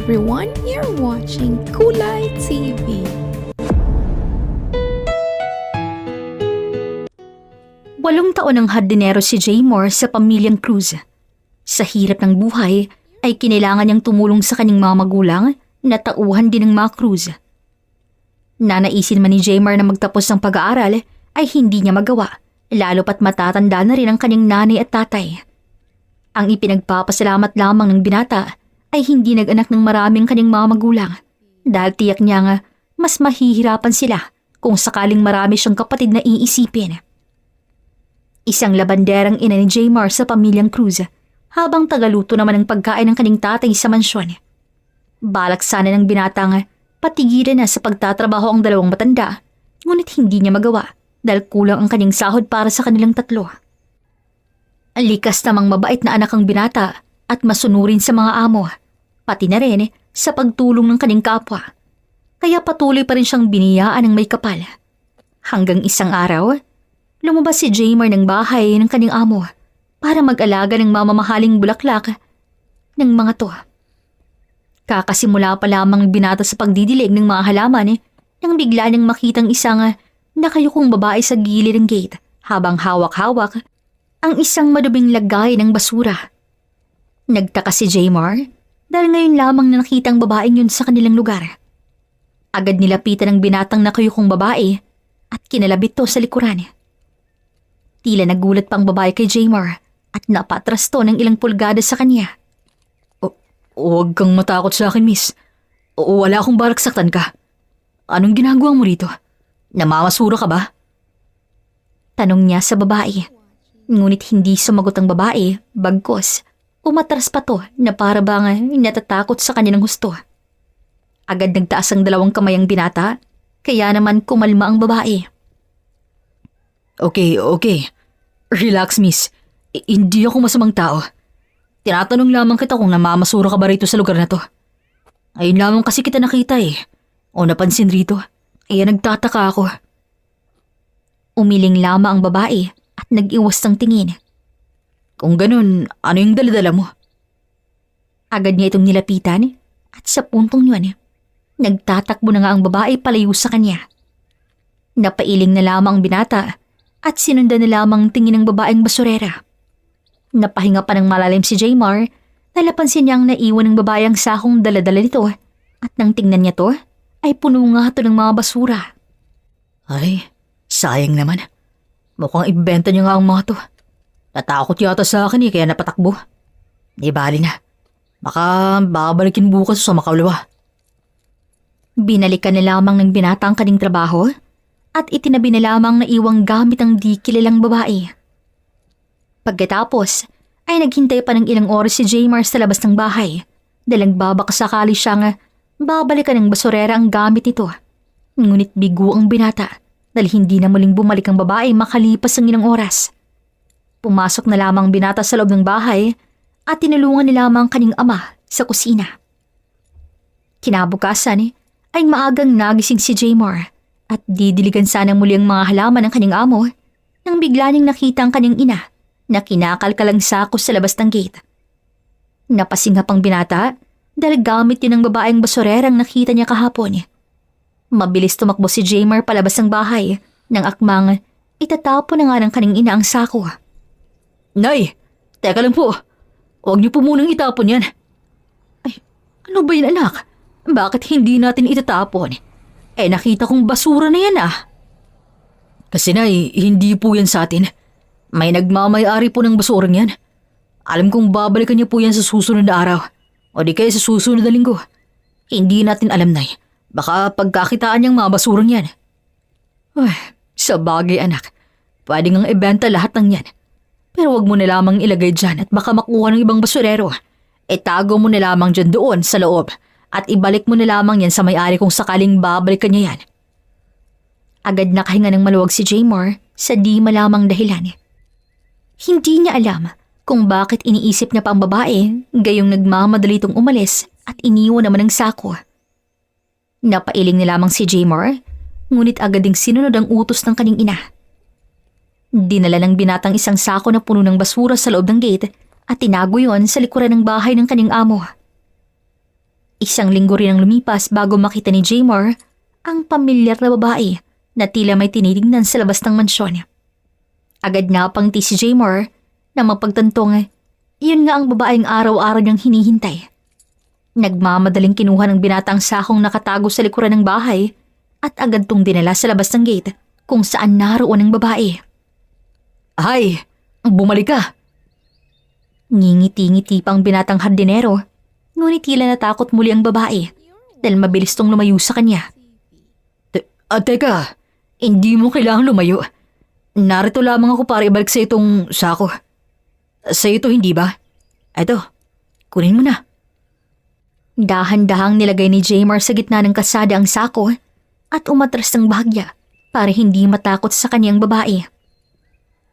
everyone, you're watching Kulay TV. Walong taon ang hardinero si Jaymar sa pamilyang Cruz. Sa hirap ng buhay ay kinailangan niyang tumulong sa kanyang mga magulang na tauhan din ng mga Cruz. Nanaisin man ni Jaymar na magtapos ng pag-aaral ay hindi niya magawa, lalo pat matatanda na rin ang kanyang nanay at tatay. Ang ipinagpapasalamat lamang ng binata ay hindi nag-anak ng maraming kanyang mga magulang dahil tiyak niya nga mas mahihirapan sila kung sakaling marami siyang kapatid na iisipin. Isang labanderang ina ni Jaymar sa pamilyang Cruz habang tagaluto naman ng pagkain ng kanyang tatay sa mansyon. Balak sana ng binatang patigilan na sa pagtatrabaho ang dalawang matanda, ngunit hindi niya magawa dahil kulang ang kanyang sahod para sa kanilang tatlo. Likas namang mabait na anak ang binata at masunurin sa mga amo, pati na rin sa pagtulong ng kanyang kapwa. Kaya patuloy pa rin siyang biniyaan ng may kapal. Hanggang isang araw, lumabas si Jaymar ng bahay ng kanyang amo para mag-alaga ng mamamahaling bulaklak ng mga to. Kakasimula pa lamang binata sa pagdidilig ng mga halaman nang bigla niyang makitang isang nakayukong babae sa gilid ng gate habang hawak-hawak ang isang maduming lagay ng basura. Nagtaka si Jaymar dahil ngayon lamang na nakitang babaeng yun sa kanilang lugar. Agad nilapitan ng binatang nakayukong babae at kinalabit to sa likuran. Tila nagulat pang babae kay Jaymar at napatras to ng ilang pulgada sa kanya. Huwag kang matakot sa akin, miss. Wala akong balak saktan ka. Anong ginagawa mo rito? Namamasura ka ba? Tanong niya sa babae. Ngunit hindi sumagot ang babae, bagkos umatras pa to na para bang natatakot sa kanya ng husto. Agad nagtaas ang dalawang kamay ang binata, kaya naman kumalma ang babae. Okay. Relax, miss. Hindi ako masamang tao. Tinatanong lamang kita kung namamasura ka ba rito sa lugar na to. Ayun lamang kasi kita nakita o napansin rito. Kaya nagtataka ako. Umiling lamang ang babae at nag-iwas ng tingin. Kung ganun, ano yung daladala mo? Agad niya itong nilapitan at sa puntong yun, nagtatakbo na nga ang babae palayo sa kanya. Napailing na lamang ang binata at sinundan na lamang tingin ng babaeng basurera. Napahinga pa ng malalim si Jaymar na napansin niyang naiwan ng babae ang sakong daladala nito at nang tingnan niya to ay puno nga ito ng mga basura. Ay, sayang naman. Mukhang ibenta niya nga ang mga to. Natakot yata sa akin kaya napatakbo. Di bali na. Baka babalikin bukas sa makalawa. Binalikan na lamang ng binata ang kanyang trabaho at itinabi na lamang na iwang gamit ang di kilalang babae. Pagkatapos ay naghintay pa ng ilang oras si Jaymar sa labas ng bahay dahil nagbabaka sakali siyang babalikan ng basurera ang gamit nito. Ngunit bigo ang binata dahil hindi na muling bumalik ang babae makalipas ang ilang oras. Pumasok na lamang binata sa loob ng bahay at tinulungan ni lamang kanyang ama sa kusina. Kinabukasan ay maagang nagising si Jaymar at didiligan sana muli ang mga halaman ng kanyang amo nang bigla niyang nakita ang kanyang ina na kinakalkalang sako sa labas ng gate. Napasinghap ang binata dahil gamit din ng babaeng basurerang nakita niya kahapon. Mabilis tumakbo si Jaymar palabas ng bahay nang akmang itatapon na nga ng kanyang ina ang sako. Nay, teka lang po. Huwag niyo po munang itapon yan. Ay, ano ba yun anak? Bakit hindi natin itatapon? Nakita kong basura na yan . Kasi nay, hindi po yan sa atin. May nagmamay-ari po ng basurang yan. Alam kong babalikan niyo po yan sa susunod na araw. O di kaya sa susunod na linggo. Hindi natin alam, nay. Baka pagkakitaan niyang mga basurang yan. Ay, sa bagay anak. Pwede ngang ibenta lahat ng yan. Pero wag mo na lamang ilagay dyan at baka makuha ng ibang basurero. Itago mo na lamang dyan doon sa loob at ibalik mo na lamang yan sa may-ari kung sakaling babalikan niya yan. Agad nakahinga ng maluwag si Jaymar sa di malamang dahilan. Hindi niya alam kung bakit iniisip niya pa ang babae gayong nagmamadali itong umalis at iniwan naman ng sako. Napailing na lamang si Jaymar, ngunit agad ding sinunod ang utos ng kanyang ina. Dinala ng binatang isang sako na puno ng basura sa loob ng gate at tinago yon sa likuran ng bahay ng kanyang amo. Isang linggo rin ang lumipas bago makita ni Jaymar ang pamilyar na babae na tila may tinitingnan sa labas ng mansyon. Agad napangiti si Jaymar na mapagtantong iyon nga ang babaeng araw-araw niyang hinihintay. Nagmamadaling kinuha ng binata ang sakong nakatago sa likuran ng bahay at agad tong dinala sa labas ng gate kung saan naroon ang babae. Ay, bumalik ka! Ngingiti-ngiti pang binatang hardinero, ngunit tila natakot muli ang babae dahil mabilis tong lumayo sa kanya. Teka, hindi mo kailangang lumayo. Narito lamang ako para ibalik sa itong sako. Sa ito hindi ba? Eto, kunin mo na. Dahan-dahang nilagay ni Jaymar sa gitna ng kasada ang sako at umatras ng bahagya para hindi matakot sa kanyang babae.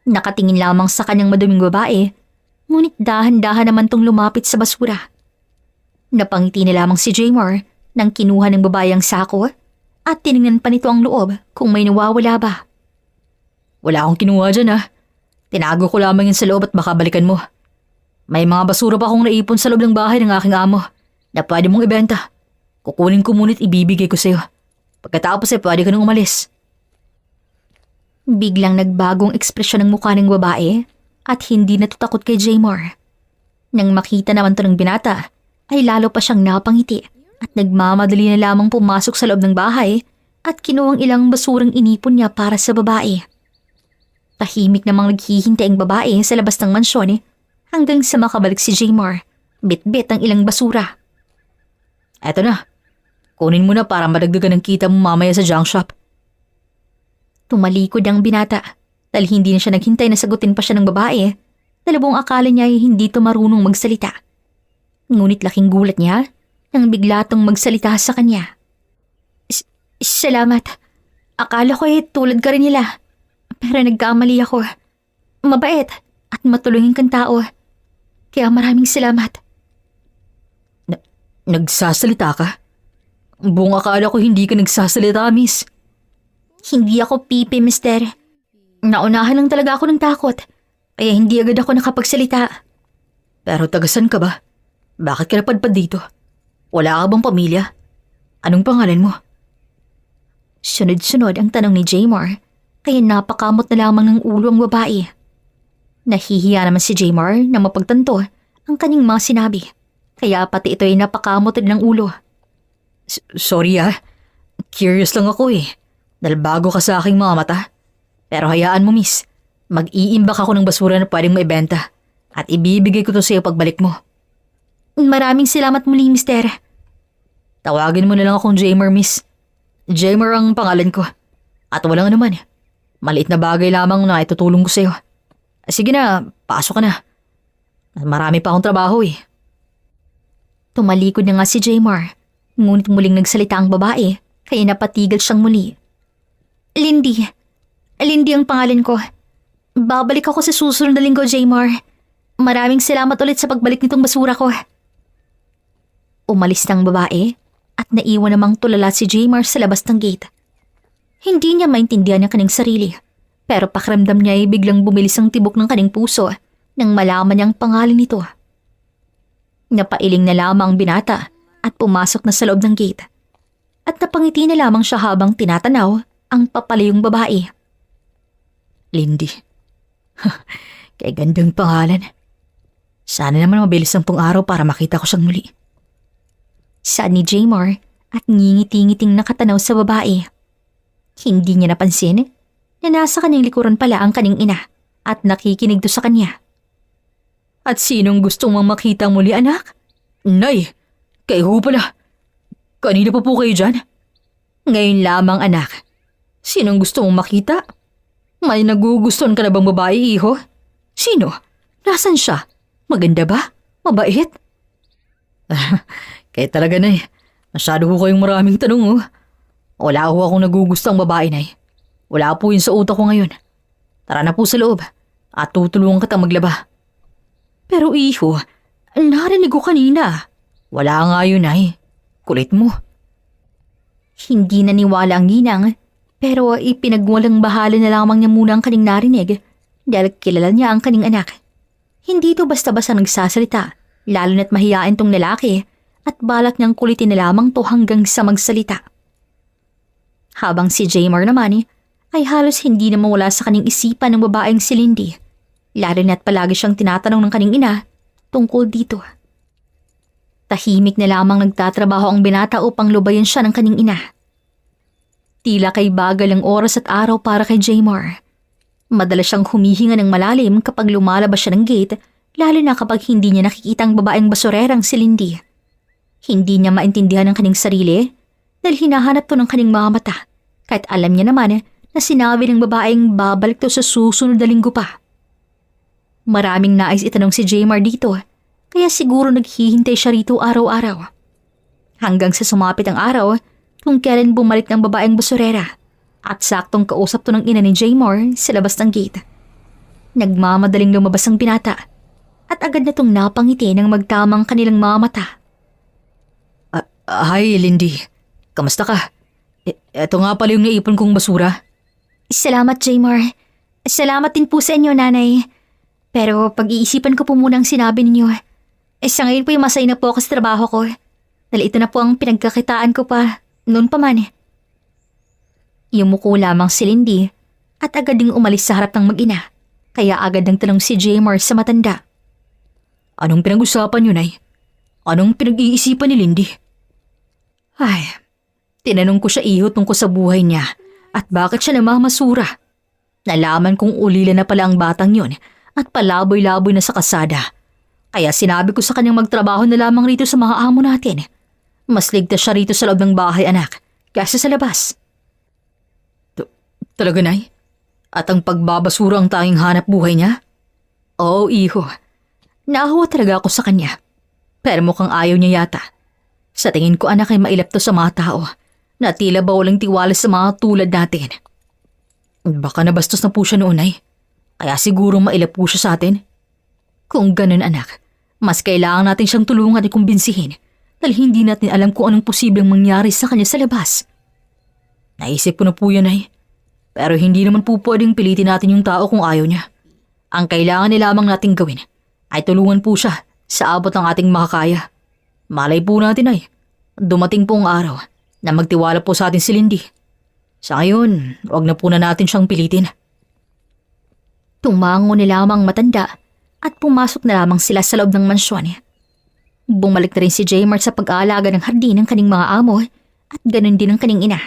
Nakatingin lamang sa kanyang maduming babae, ngunit dahan-dahan naman tong lumapit sa basura. Napangiti na lamang si Jaymar nang kinuha ng babae ang sako at tiningnan pa nito ang loob kung may nawawala ba. Wala akong kinuha dyan Tinago ko lamang yun sa loob at baka balikan mo. May mga basura pa akong naipon sa loob ng bahay ng aking amo na pwede mong ibenta. Kukunin ko ngunit ibibigay ko sa'yo. Pagkatapos pwede ka nang umalis. Biglang nagbagong ekspresyon ng mukha ng babae at hindi natutakot kay Jaymar. Nang makita naman to ng binata, ay lalo pa siyang napangiti at nagmamadali na lamang pumasok sa loob ng bahay at kinuha ang ilang basurang inipon niya para sa babae. Tahimik namang naghihintay ang babae sa labas ng mansyon hanggang sa makabalik si Jaymar, bit-bit ang ilang basura. Eto na, kunin mo na para madagdagan ng kita mo mamaya sa junk shop. Tumalikod ang binata dahil hindi na siya naghintay na sagutin pa siya ng babae dahil buong akala niya ay hindi ito marunong magsalita. Ngunit laking gulat niya nang bigla itong magsalita sa kanya. Salamat. Akala ko tulad ka rin nila. Pero nagkamali ako. Mabait at matulungin kang tao. Kaya maraming salamat. Nagsasalita ka? Buong akala ko hindi ka nagsasalita, miss. Hindi ako pipi, mister. Naunahan lang talaga ako ng takot. Kaya hindi agad ako nakapagsalita. Pero tagasan ka ba? Bakit ka napadpad dito? Wala ka bang pamilya? Anong pangalan mo? Sunod-sunod ang tanong ni Jaymar, kaya napakamot na lamang ng ulo ang babae. Nahihiya naman si Jaymar na mapagtanto ang kanyang mga sinabi, kaya pati ito ay napakamot din ng ulo. Sorry curious lang ako dahil bago ka sa aking mga mata. Pero hayaan mo, miss, mag-iimbak ako ng basura na pwedeng maibenta at ibibigay ko to sa iyo pagbalik mo. Maraming salamat muli, mister. Tawagin mo na lang akong Jaymar, miss. Jaymar ang pangalan ko. At walang anuman. Maliit na bagay lamang na itutulong ko sa iyo. Sige na, pasok ka na. Marami pa akong trabaho Tumalikod na nga si Jaymar, ngunit muling nagsalita ang babae, kaya napatigil siyang muli. Lindy ang pangalan ko. Babalik ako sa susunod na linggo, Jaymar. Maraming salamat ulit sa pagbalik nitong basura ko. Umalis ng babae at naiwan namang tulala si Jaymar sa labas ng gate. Hindi niya maintindihan ang kanyang sarili, pero pakiramdam niya ay biglang bumilis ang tibok ng kanyang puso nang malaman niyang pangalan nito. Napailing na lamang ang binata at pumasok na sa loob ng gate. At napangiti na lamang siya habang tinatanaw ang papalayong babae. Lindy. Kay gandang pangalan. Sana naman mabilis ang araw para makita ko siyang muli. Saad ni Jaymar at ngingiti-ngiting nakatanaw sa babae. Hindi niya napansin na nasa kanyang likuran pala ang kanyang ina at nakikinig to sa kanya. At sinong gustong makita muli, anak? Nay, kayo pala. Kanina pa po kayo dyan? Ngayon lamang, anak. Sinong gusto mong makita? May nagugustuhan ka na bang babae, iho? Sino? Nasaan siya? Maganda ba? Mabait? Kaya talaga, Nay. Masyado ko kayong maraming tanong, Wala ko akong nagugustang babae, Nay. Wala po yun sa utak ko ngayon. Tara na po sa loob at tutulungan kita maglaba. Pero iho, narinig ko kanina. Wala nga yun, Nay. Kulit mo. Hindi naniwala ang ginang, pero ipinagwalang bahala na lamang niya muna ang kanyang narinig dahil kilala niya ang kanyang anak. Hindi ito basta-basta nagsasalita, lalo na't mahiyain tong lalaki at balak niyang kulitin na lamang to hanggang sa magsalita. Habang si Jaymar naman ay halos hindi na mawala sa kanyang isipan ng babaeng si Lindy, lalo na't palagi siyang tinatanong ng kanyang ina tungkol dito. Tahimik na lamang nagtatrabaho ang binata upang lubayan siya ng kanyang ina. Tila kay bagal ang oras at araw para kay Jaymar. Madalas siyang humihinga ng malalim kapag lumalabas siya ng gate, lalo na kapag hindi niya nakikita ang babaeng basurerang si Lindy. Hindi niya maintindihan ang kanyang sarili dahil hinahanap to ng kanyang mga mata, kahit alam niya naman na sinabi ng babaeng babalik to sa susunod na linggo pa. Maraming nais itanong si Jaymar dito, kaya siguro naghihintay siya rito araw-araw. Hanggang sa sumapit ang araw kung kailan bumalik ng babaeng basurera at saktong kausap to ng ina ni Jaymar sa labas ng gate. Nagmamadaling lumabas ang binata at agad na tong napangiti ng magtamang kanilang mga mata. Hi, Lindy. Kamusta ka? Ito nga pala yung naipon kong basura. Salamat, Jaymar. Salamat din po sa inyo, nanay. Pero pag-iisipan ko po muna ang sinabi ninyo. Sa ngayon po yung masaya na po ako sa trabaho ko. Dahil ito na po ang pinagkakitaan ko pa noon pa man. Yumuko lamang si Lindy at agad ding umalis sa harap ng mag-ina. Kaya agad nang tanong si Jaymar sa matanda. Anong pinag-usapan nyo, Nay? Anong pinag-iisipan ni Lindy? Ay, Tinanong ko siya tungkol sa buhay niya at bakit siya namamasura. Nalaman kong ulila na pala ang batang yun at palaboy-laboy na sa kasada. Kaya sinabi ko sa kanyang magtrabaho na lamang rito sa mga amo natin. Mas ligtas siya rito sa loob ng bahay, anak, kaysa sa labas. Talaga, Nay? At ang pagbabasura ang tanging hanap buhay niya? Oo, iho. Naawa talaga ako sa kanya. Pero mukhang ayaw niya yata. Sa tingin ko, anak, ay mailap to sa mga tao na tila ba walang tiwala sa mga tulad natin. Baka nabastos na po siya noon, Nay. Kaya siguro mailap po siya sa atin. Kung ganun, anak, mas kailangan natin siyang tulungan at kumbinsihin dahil hindi natin alam kung anong posibleng mangyari sa kanya sa labas. Naisip ko na po yan, Nay. Pero hindi naman po pwedeng pilitin natin yung tao kung ayaw niya. Ang kailangan na lamang nating gawin ay tulungan po siya sa abot ng ating makakaya. Malay po natin ay dumating po ang araw na magtiwala po sa atin si Lindy. Sa ngayon, wag na po na natin siyang pilitin. Tumango na lamang matanda at pumasok na lamang sila sa loob ng mansyon. Bumalik na rin si Jaymar sa pag-aalaga ng hardin ng kaning mga amo at ganun din ang kaning ina.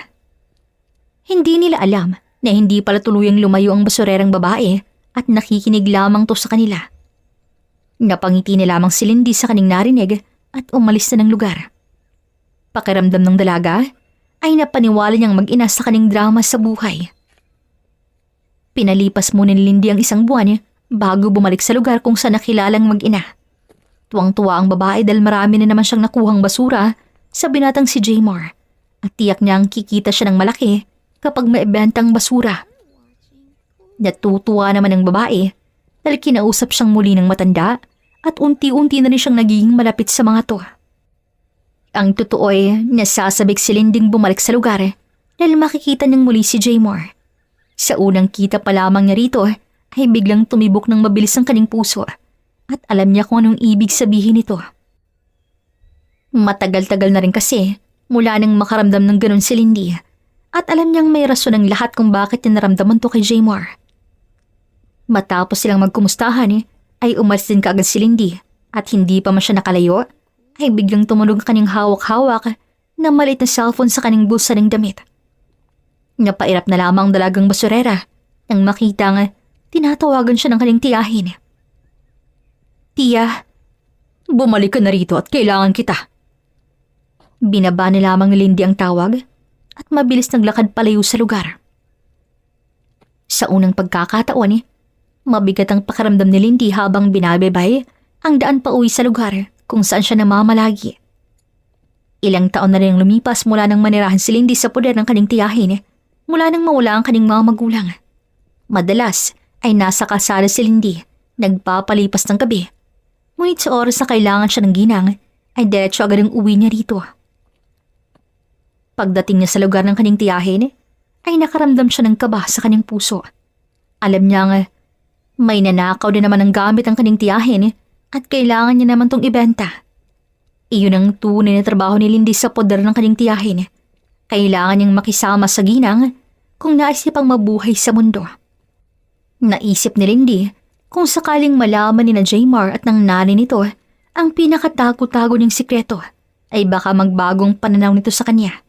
Hindi nila alam na hindi pala tuluyang lumayo ang basurerang babae at nakikinig lamang to sa kanila. Napangiti na lamang si Lindy sa kaning narinig at umalis na ng lugar. Pakiramdam ng dalaga ay napaniwala niyang mag-ina sa kaning drama sa buhay. Pinalipas muna ni Lindy ang isang buwan bago bumalik sa lugar kung saan nakilalang mag-ina. Tuwang-tuwa ang babae dahil marami na naman siyang nakuhang basura sa binatang si Jaymar at tiyak niyang kikita siya ng malaki kapag may bentang basura. Natutuwa naman ang babae dahil kinausap siyang muli ng matanda at unti-unti na rin siyang nagiging malapit sa mga to. Ang totoo ay nasasabik si Linding bumalik sa lugar dahil makikita niyang muli si Jaymar. Sa unang kita pa lamang niya rito ay biglang tumibok ng mabilis ang kanyang puso at alam niya kung anong ibig sabihin nito. Matagal-tagal na rin kasi mula nang makaramdam ng ganun si Lindy at alam niyang may rason ang lahat kung bakit niya naramdaman to kay Jaymar. Matapos silang magkumustahan ay umalis din kaagad si Lindy at hindi pa man siya nakalayo ay biglang tumunog ang kanyang hawak-hawak na maliit na cellphone sa kanyang bulsa ng damit. Napairap na lamang ang dalagang basurera nang makita nga tinatawagan siya ng kanyang tiyahin. Tiya, bumalik ka na rito at kailangan kita. Binaba ni lamang ni Lindy ang tawag at mabilis naglakad palayo sa lugar. Sa unang pagkakataon mabigat ang pakiramdam ni Lindy habang binabebay ang daan pa uwi sa lugar kung saan siya namamalagi. Ilang taon na rin ang lumipas mula nang manirahan si Lindy sa poder ng kanyang tiyahin mula nang mawala ang kanyang mga magulang. Madalas ay nasa kalsada si Lindy, nagpapalipas ng gabi. Ngunit sa oras na kailangan siya ng ginang ay diretso agad ang uwi niya rito. Pagdating niya sa lugar ng kanyang tiyahin ay nakaramdam siya ng kaba sa kanyang puso. Alam niya nga may nanakaw din naman ng gamit ang kanyang tiyahin at kailangan niya naman tong ibenta. Iyon ang tunay na trabaho ni Lindy sa poder ng kanyang tiyahin. Kailangan niyang makisama sa ginang kung naisip ang mabuhay sa mundo. Naisip ni Lindy kung sakaling malaman ni na Jaymar at ng nanay nito ang pinakatago-tago niyang sikreto ay baka magbagong pananaw nito sa kanya.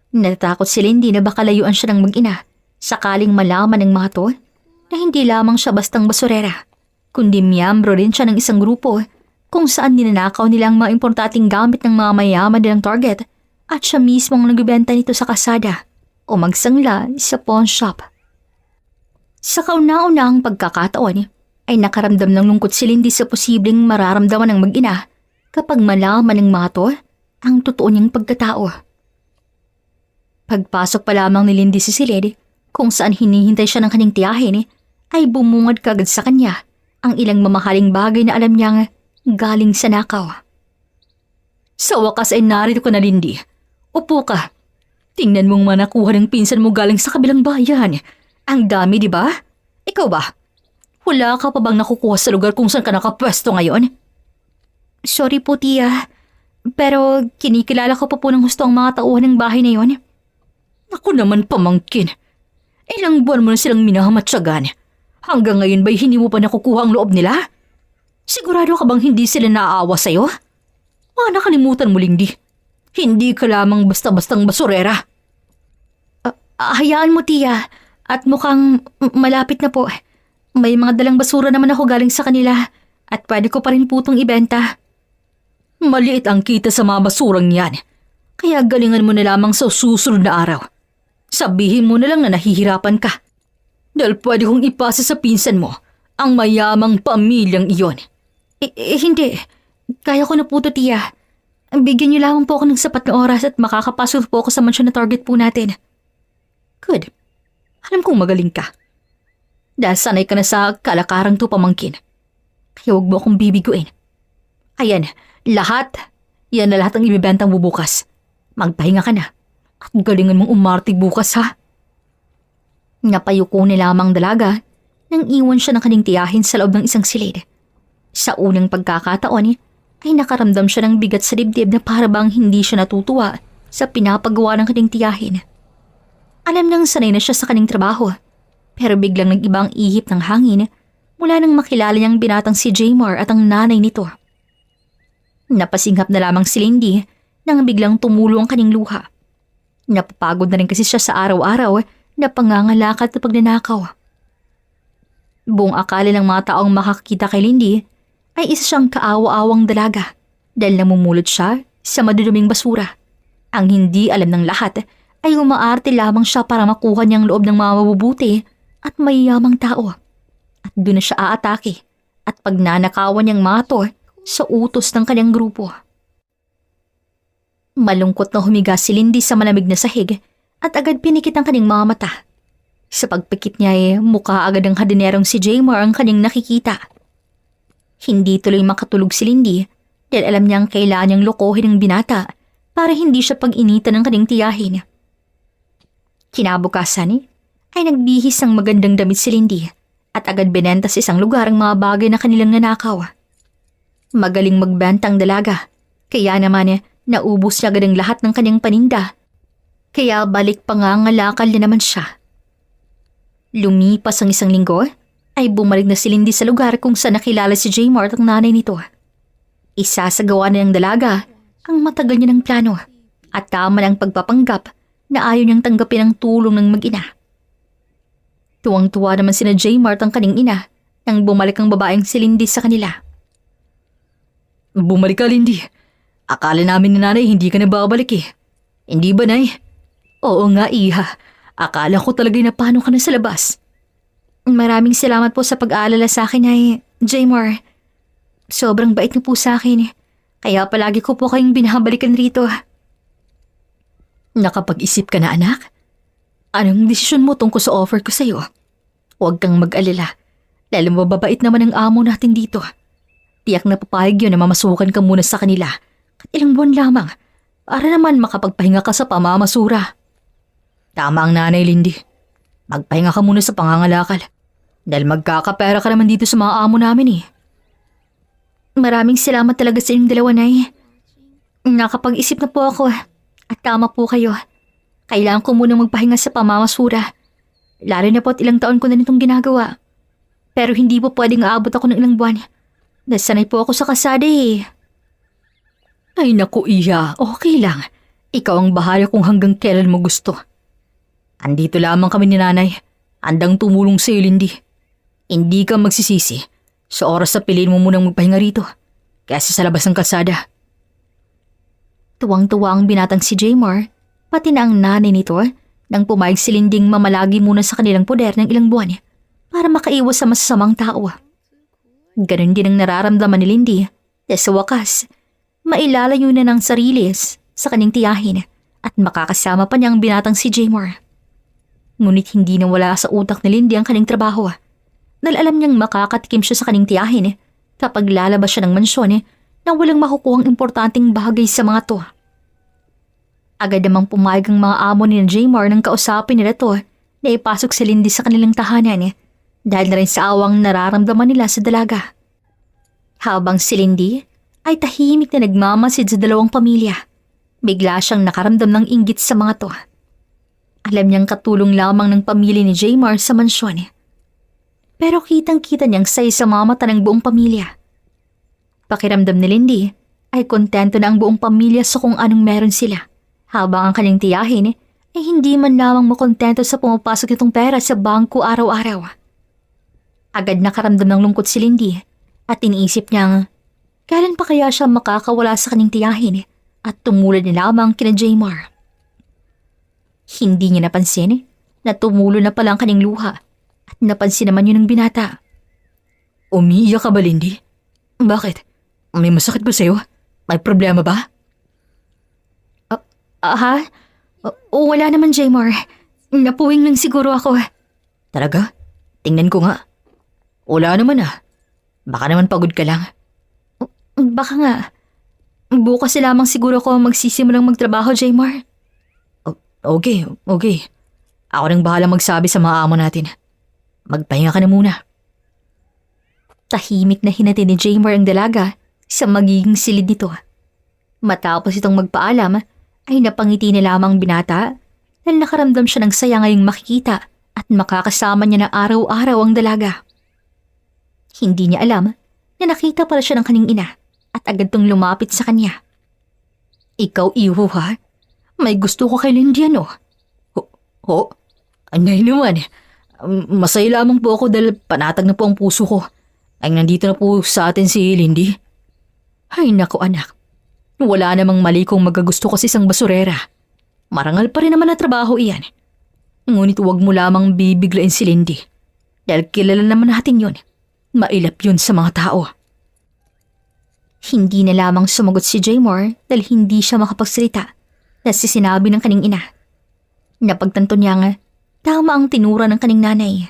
Natatakot si Lindy na baka layuan siya ng mag-ina sakaling malaman ng mga to na hindi lamang siya bastang basurera, kundi miyembro rin siya ng isang grupo kung saan ninanakaw nila ang mga importanteng gamit ng mga mayaman nilang target at siya mismo ang nagbebenta nito sa kasada o magsangla sa pawn shop. Sa kauna-unahang pagkakataon ay nakaramdam ng lungkot si Lindy sa posibleng mararamdaman ng mag-ina kapag malaman ng mga to ang totoo niyang pagkatao. Pagpasok pa lamang ni Lindy sa silid kung saan hinihintay siya ng kanyang tiyahin ay bumungad kagad sa kanya ang ilang mamahaling bagay na alam niyang galing sa nakaw. Sa wakas ay narito ka na, Lindy. Upo ka. Tingnan mong manakuha ng pinsan mo galing sa kabilang bayan. Ang dami, di ba? Ikaw ba? Wala ka pa bang nakukuha sa lugar kung saan ka nakapwesto ngayon? Sorry po, tiya. Pero kinikilala ko pa po ng gusto ang mga tauhan ng bahay na yon. Ako naman pamangkin. Ilang buwan mo na silang minahamatsyagan. Hanggang ngayon ba'y hindi mo pa nakukuha ang loob nila? Sigurado ka bang hindi sila naaawa sa'yo? Nakalimutan mo, Lindy. Hindi ka lamang basta-bastang basurera. Hayaan mo, tiya. At mukhang malapit na po. May mga dalang basura naman ako galing sa kanila at pwede ko pa rin po itong ibenta. Maliit ang kita sa mga basurang yan. Kaya galingan mo na lamang sa susunod na araw. Sabihin mo na lang na nahihirapan ka. Dahil pwede kong ipasa sa pinsan mo ang mayamang pamilyang iyon. Hindi. Kaya ko na po ito, tiya. Bigyan niyo lamang po ako ng sapat na oras at makakapasok po ako sa mansyon na target po natin. Good. Alam kong magaling ka. Dahil sanay ka na sa kalakarang to, pamangkin. Kaya huwag mo akong bibiguin. Ayan, lahat. Yan na lahat ang ibibentang bubukas. Magpahinga ka na. At galingan mong umartig bukas, ha? Napayuko ni lamang dalaga nang iwan siya ng kanyang tiyahin sa loob ng isang silid. Sa unang pagkakataon ay nakaramdam siya ng bigat sa dibdib na para bang hindi siya natutuwa sa pinapagawa ng kanyang tiyahin. Alam nang sanay na siya sa kanyang trabaho, pero biglang nag-ibang ihip ng hangin mula nang makilala niyang binatang si Jaymar at ang nanay nito. Napasinghap na lamang si Lindy nang biglang tumulo ang kanyang luha. Napapagod na rin kasi siya sa araw-araw na pangangalakad at pagnanakaw. Buong akala ng mga taong makakita kay Lindy ay isa siyang kaawa-awang dalaga dahil namumulot siya sa maduduming basura. Ang hindi alam ng lahat ay umaarte lamang siya para makuha niyang loob ng mga mabubuti at mayayamang tao. At doon na siya aatake at pagnanakawan niyang mga to sa utos ng kanyang grupo. Malungkot na humiga si Lindy sa malamig na sahig at agad pinikit ang kanyang mga mata. Sa pagpikit niya ay mukha agad ng hadinerong si Jaymar ang kanyang nakikita. Hindi tuloy makatulog si Lindy dahil alam niyang kailangan niyang lokohin ang binata para hindi siya pag-initan ng kanyang tiyahin. Kinabukasan ay nagbihis ng magandang damit si Lindy at agad binenta sa isang lugar ang mga bagay na kanilang nanakaw. Magaling magbenta ang dalaga, kaya naman naubos niya agad ang lahat ng kanyang paninda. Kaya balik pangangalakal na naman siya. Lumipas ang isang linggo, ay bumalik na si Lindy sa lugar kung saan nakilala si Jaymar at ang nanay nito. Isasagawa na ng dalaga ang matagal niya ng plano at tama ng pagpapanggap na ayaw niyang tanggapin ang tulong ng mag-ina. Tuwang-tuwa naman sina Jaymar at ang kanyang ina nang bumalik ang babaeng si Lindy sa kanila. Bumalik ka, Lindy. Akala namin ni nanay hindi ka na babalik eh. Hindi ba, nay? Oo nga, iha. Akala ko talaga na paano ka na sa labas. Maraming salamat po sa pag-aalala sa akin, ay Jaymar. Sobrang bait niyo po sa akin. Kaya palagi ko po kayong binabalikan rito. Nakapag-isip ka na, anak? Anong desisyon mo tungkol sa offer ko sa'yo? Huwag kang mag-alala. Lalo mababait naman ang amo natin dito. Tiyak na papayag yun na mamasukan ka muna sa kanila. At ilang buwan lamang para naman makapagpahinga ka sa pamamasura. Tama ang nanay, Lindy. Magpahinga ka muna sa pangangalakal. Dahil magkakapera ka naman dito sa mga amo namin eh. Maraming salamat talaga sa inyong dalawa, nay. Nakapag-isip na po ako at tama po kayo. Kailangan ko munang magpahinga sa pamamasura. Lalo na po at ilang taon ko na nitong ginagawa. Pero hindi po pwedeng aabot ako ng ilang buwan. Dahil sanay po ako sa kasada eh. Ay naku Iya, okay lang. Ikaw ang bahala kung hanggang kailan mo gusto. Andito lamang kami ni nanay. Andang tumulong sa'yo, Lindy. Hindi ka magsisisi. Sa oras na piliin mo munang magpahinga rito. Kaysa sa labas ng kalsada. Tuwang-tuwa ang binatang si Jaymar, pati na ang nanay nito nang pumayag si Linding mamalagi muna sa kanilang poder ng ilang buwan para makaiwas sa masasamang tao. Ganon din ang nararamdaman ni Lindy dahil sa wakas, mailalayo na ng sarili sa kanyang tiyahin at makakasama pa niya ang binatang si Jaymar. Ngunit hindi na wala sa utak ni Lindy ang kanyang trabaho dahil alam niyang makakatikim siya sa kanyang tiyahin kapag lalabas siya ng mansyon nang walang makukuhang importanteng bagay sa mga to. Agad namang pumayag ang mga amo ni Jaymar nang kausapin nila to na ipasok si Lindy sa kanilang tahanan dahil na rin sa awang nararamdaman nila sa dalaga. Habang si Lindy ay tahimik na nagmamasid sa dalawang pamilya, bigla siyang nakaramdam ng inggit sa mga to. Alam niyang katulong lamang ng pamilya ni Jaymar sa mansyon. Pero kitang-kita niyang say sa mga mata ng buong pamilya. Pakiramdam ni Lindy ay kontento na ang buong pamilya sa kung anong meron sila, habang ang kanyang tiyahin ay hindi man lamang makontento sa pumapasok nitong pera sa bangko araw-araw. Agad nakaramdam ng lungkot si Lindy at iniisip niyang kailan pa kaya siya makakawala sa kanyang tiyahin at tumulad na lamang kina Jaymar. Hindi niya napansin na tumulo na pala ang kanyang luha at napansin naman yun ng binata. Umiiyak ka ba, Lindy? Bakit? May masakit ba sa'yo? May problema ba? Wala naman, Jaymar. Napuwing lang siguro ako. Talaga? Tingnan ko nga. Wala naman Baka naman pagod ka lang. Baka nga. Bukas lamang siguro ako magsisimulang magtrabaho, Jaymar. Okay. Ako nang bahala magsabi sa mga amo natin. Magpahinga ka na muna. Tahimik na hinati ni Jaymar ang dalaga sa magiging silid nito. Matapos itong magpaalam, ay napangiti na lamang binata dahil nakaramdam siya ng saya ngayong makikita at makakasama niya na araw-araw ang dalaga. Hindi niya alam na nakita pala siya ng kanyang ina at agad tong lumapit sa kanya. Ikaw, Iho, ha? May gusto ko kay Lindy, ano? Anay naman. Masaya lamang po ako dahil panatag na po ang puso ko. Ay nandito na po sa atin si Lindy. Ay naku anak, wala namang mali kung magagusto ko sa isang basurera. Marangal pa rin naman na trabaho iyan. Ngunit huwag mo lamang bibiglain si Lindy. Dahil kilala naman natin yun. Mailap yun sa mga tao. Hindi na lamang sumagot si Jaymar dahil hindi siya makapagsalita dahil sinabi ng kaning ina. Napagtanto niya nga, tama ang tinura ng kaning nanay.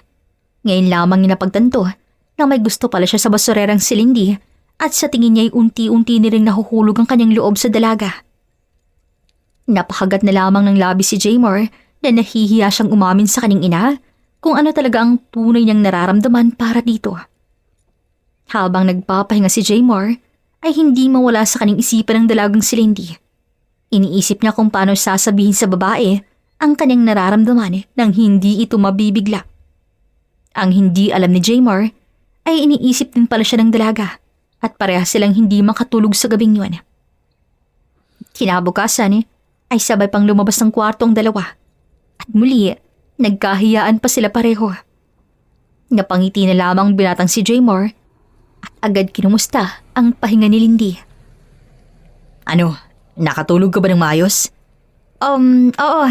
Ngayon lamang niya napagtanto na may gusto pala siya sa basurerang si Lindy at sa tingin niya ay unti-unti na rin nahuhulog ang kanyang loob sa dalaga. Napakagat na lamang ng labi si Jaymar na nahihiya siyang umamin sa kaning ina kung ano talaga ang tunay niyang nararamdaman para dito. Habang nagpapahinga si Jaymar, ay hindi mawala sa kanyang isipan ng dalagang si Lindy. Iniisip niya kung paano sasabihin sa babae ang kanyang nararamdaman nang hindi ito mabibigla. Ang hindi alam ni Jaymar ay iniisip din pala siya ng dalaga at parehas silang hindi makatulog sa gabing yun. Kinabukasan ay sabay pang lumabas ng kwarto ang dalawa at muli nagkahiyaan pa sila pareho. Napangiti na lamang binatang si Jaymar at agad kinumusta ang pahinga ni Lindy. Ano, nakatulog ka ba ng maayos? Oo.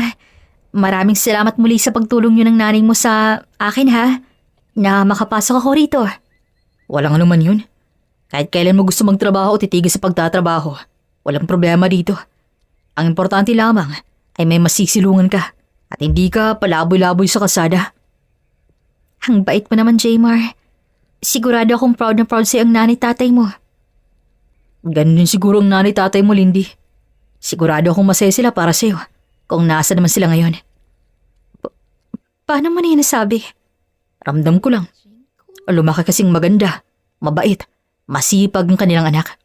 Maraming salamat muli sa pagtulong niyo ng nanay mo sa akin ha, na makapasok ako rito. Walang anuman yun. Kahit kailan mo gusto magtrabaho o titigil sa pagtatrabaho, walang problema dito. Ang importante lamang ay may masisilungan ka at hindi ka palaboy-laboy sa kalsada. Ang bait mo naman, Jaymar. Sigurado akong proud na proud sa'yo ang nanay-tatay mo. Ganun din siguro ang nanay-tatay mo, Lindy. Sigurado akong masaya sila para sa'yo kung nasa naman sila ngayon. Paano mo na yan nasabi? Ramdam ko lang. Lumaki kasing maganda, mabait, masipag ang kanilang anak.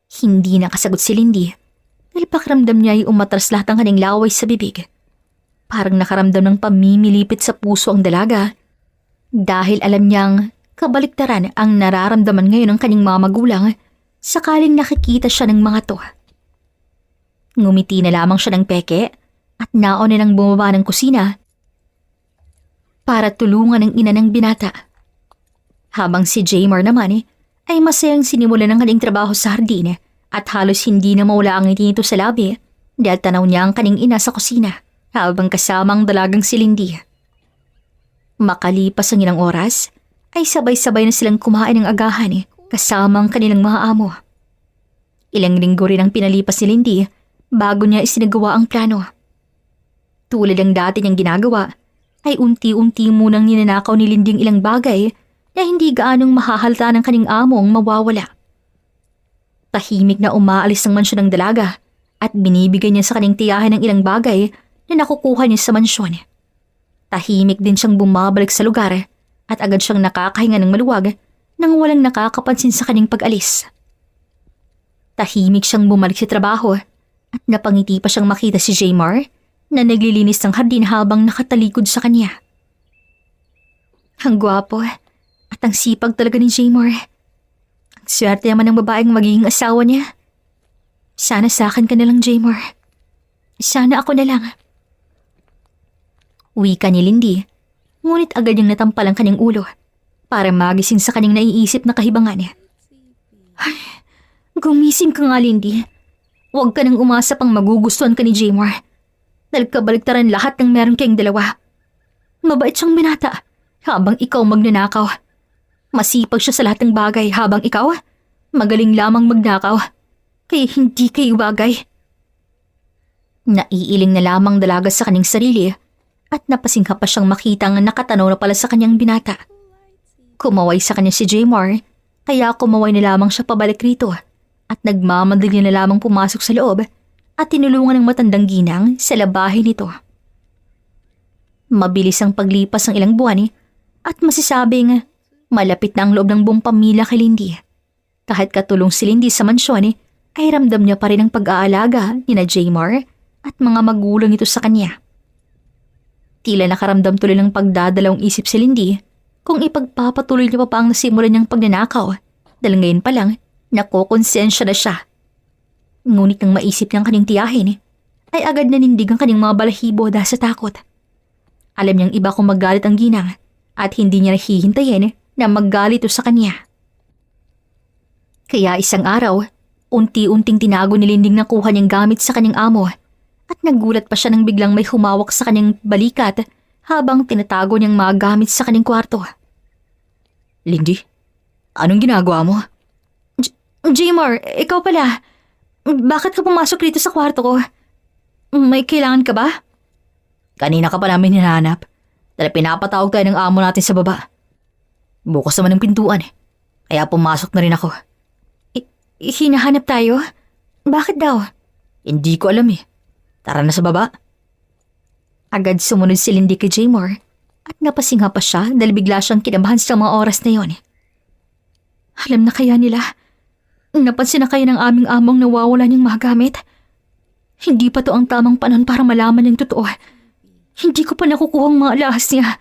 Hindi nakasagot si Lindy dahil pakiramdam niya ay umatras lahat ng kanyang laway sa bibig. Parang nakaramdam ng pamimilipit sa puso ang dalaga dahil alam niyang kabaliktaran ang nararamdaman ngayon ng kanyang mga magulang sakaling nakikita siya ng mga to. Ngumiti na lamang siya ng peke at nauna nang bumaba ng kusina para tulungan ang ina ng binata. Habang si Jaymar naman ay masayang sinimulan ng kanyang trabaho sa hardin at halos hindi na mawala ang ngiti nito sa labi dahil tanaw niya ang kanyang ina sa kusina habang kasama ang dalagang si Lindy. Makalipas ang ilang oras ay sabay-sabay na silang kumain ng agahan kasama ang kanilang mga amo. Ilang linggo rin ang pinalipas ni Lindy bago niya isinagawa ang plano. Tulad ng dati niyang ginagawa, ay unti-unti munang ninanakaw ni Lindy ang ilang bagay na hindi gaanong mahahalata ng kanyang among mawawala. Tahimik na umaalis ang mansyon ng dalaga at binibigay niya sa kanyang tiyahin ng ilang bagay na nakukuha niya sa mansyon. Tahimik din siyang bumabalik sa lugar at agad siyang nakakahinga ng maluwag nang walang nakakapansin sa kanyang pag-alis. Tahimik siyang bumalik sa trabaho at napangiti pa siyang makita si Jaymar na naglilinis ng hardin habang nakatalikod sa kanya. Ang gwapo at ang sipag talaga ni Jaymar. Ang swerte naman ng babaeng magiging asawa niya. Sana sa akin ka na lang, Jaymar. Sana ako na lang. Wika ni Lindy, ngunit agad niyang natampal ang kanyang ulo para magising sa kanyang naiisip na kahibangan. Ay, gumising ka nga, Lindy. Huwag ka nang umasa pang magugustuhan ka ni Jaymar. Dahil kabaliktaran lahat ng meron kayong dalawa. Mabait siyang binata habang ikaw magnanakaw. Masipag siya sa lahat ng bagay habang ikaw magaling lamang magnakaw. Kaya hindi kayo bagay. Naiiling na lamang dalaga sa kanyang sarili at napasingha pa siyang makitang nakatanaw na pala sa kanyang binata. Kumaway sa kanya si Jaymar kaya kumaway na lamang siya pabalik rito at nagmamadali na lamang pumasok sa loob at tinulungan ng matandang ginang sa labahin nito. Mabilis ang paglipas ng ilang buwan at masasabing malapit na ang loob ng buong pamilya kay Lindy. Kahit katulong si Lindy sa mansyon ay ramdam niya pa rin ang pag-aalaga ni na Jaymar at mga magulang nito sa kanya. Tila nakaramdam tuloy ng pagdadalawang isip si Lindy kung ipagpapatuloy niya pa ang nasimulan niyang pagnanakaw dahil ngayon pa lang nakokonsensya na siya. Ngunit nang maisip niyang kanyang tiyahin ay agad nanindig ang kanyang mga balahibo dahil sa takot. Alam niyang iba kung magalit ang ginang at hindi niya nahihintayin na maggalit ito sa kanya. Kaya isang araw, unti-unting tinago ni Linding nakuha niyang gamit sa kanyang amo at nagulat pa siya nang biglang may humawak sa kanyang balikat habang tinatago niyang mga gamit sa kanyang kwarto. Lindy, anong ginagawa mo? Jaymar, ikaw pala. Bakit ka pumasok dito sa kwarto ko? May kailangan ka ba? Kanina ka pa namin hinahanap dahil pinapatawag tayo ng amo natin sa baba. Bukas naman ang pintuan kaya pumasok na rin ako. Hinahanap tayo? Bakit daw? Hindi ko alam Tara na sa baba. Agad sumunod si Lindy kay Jaymar at napasingha pa siya dahil bigla siyang kinabahan sa mga oras na yon. Alam na kaya nila? Napansin na kayo ng aming among nawawala niyang mga gamit? Hindi pa to ang tamang panahon para malaman ng totoo. Hindi ko pa nakukuha ang mga alahas niya.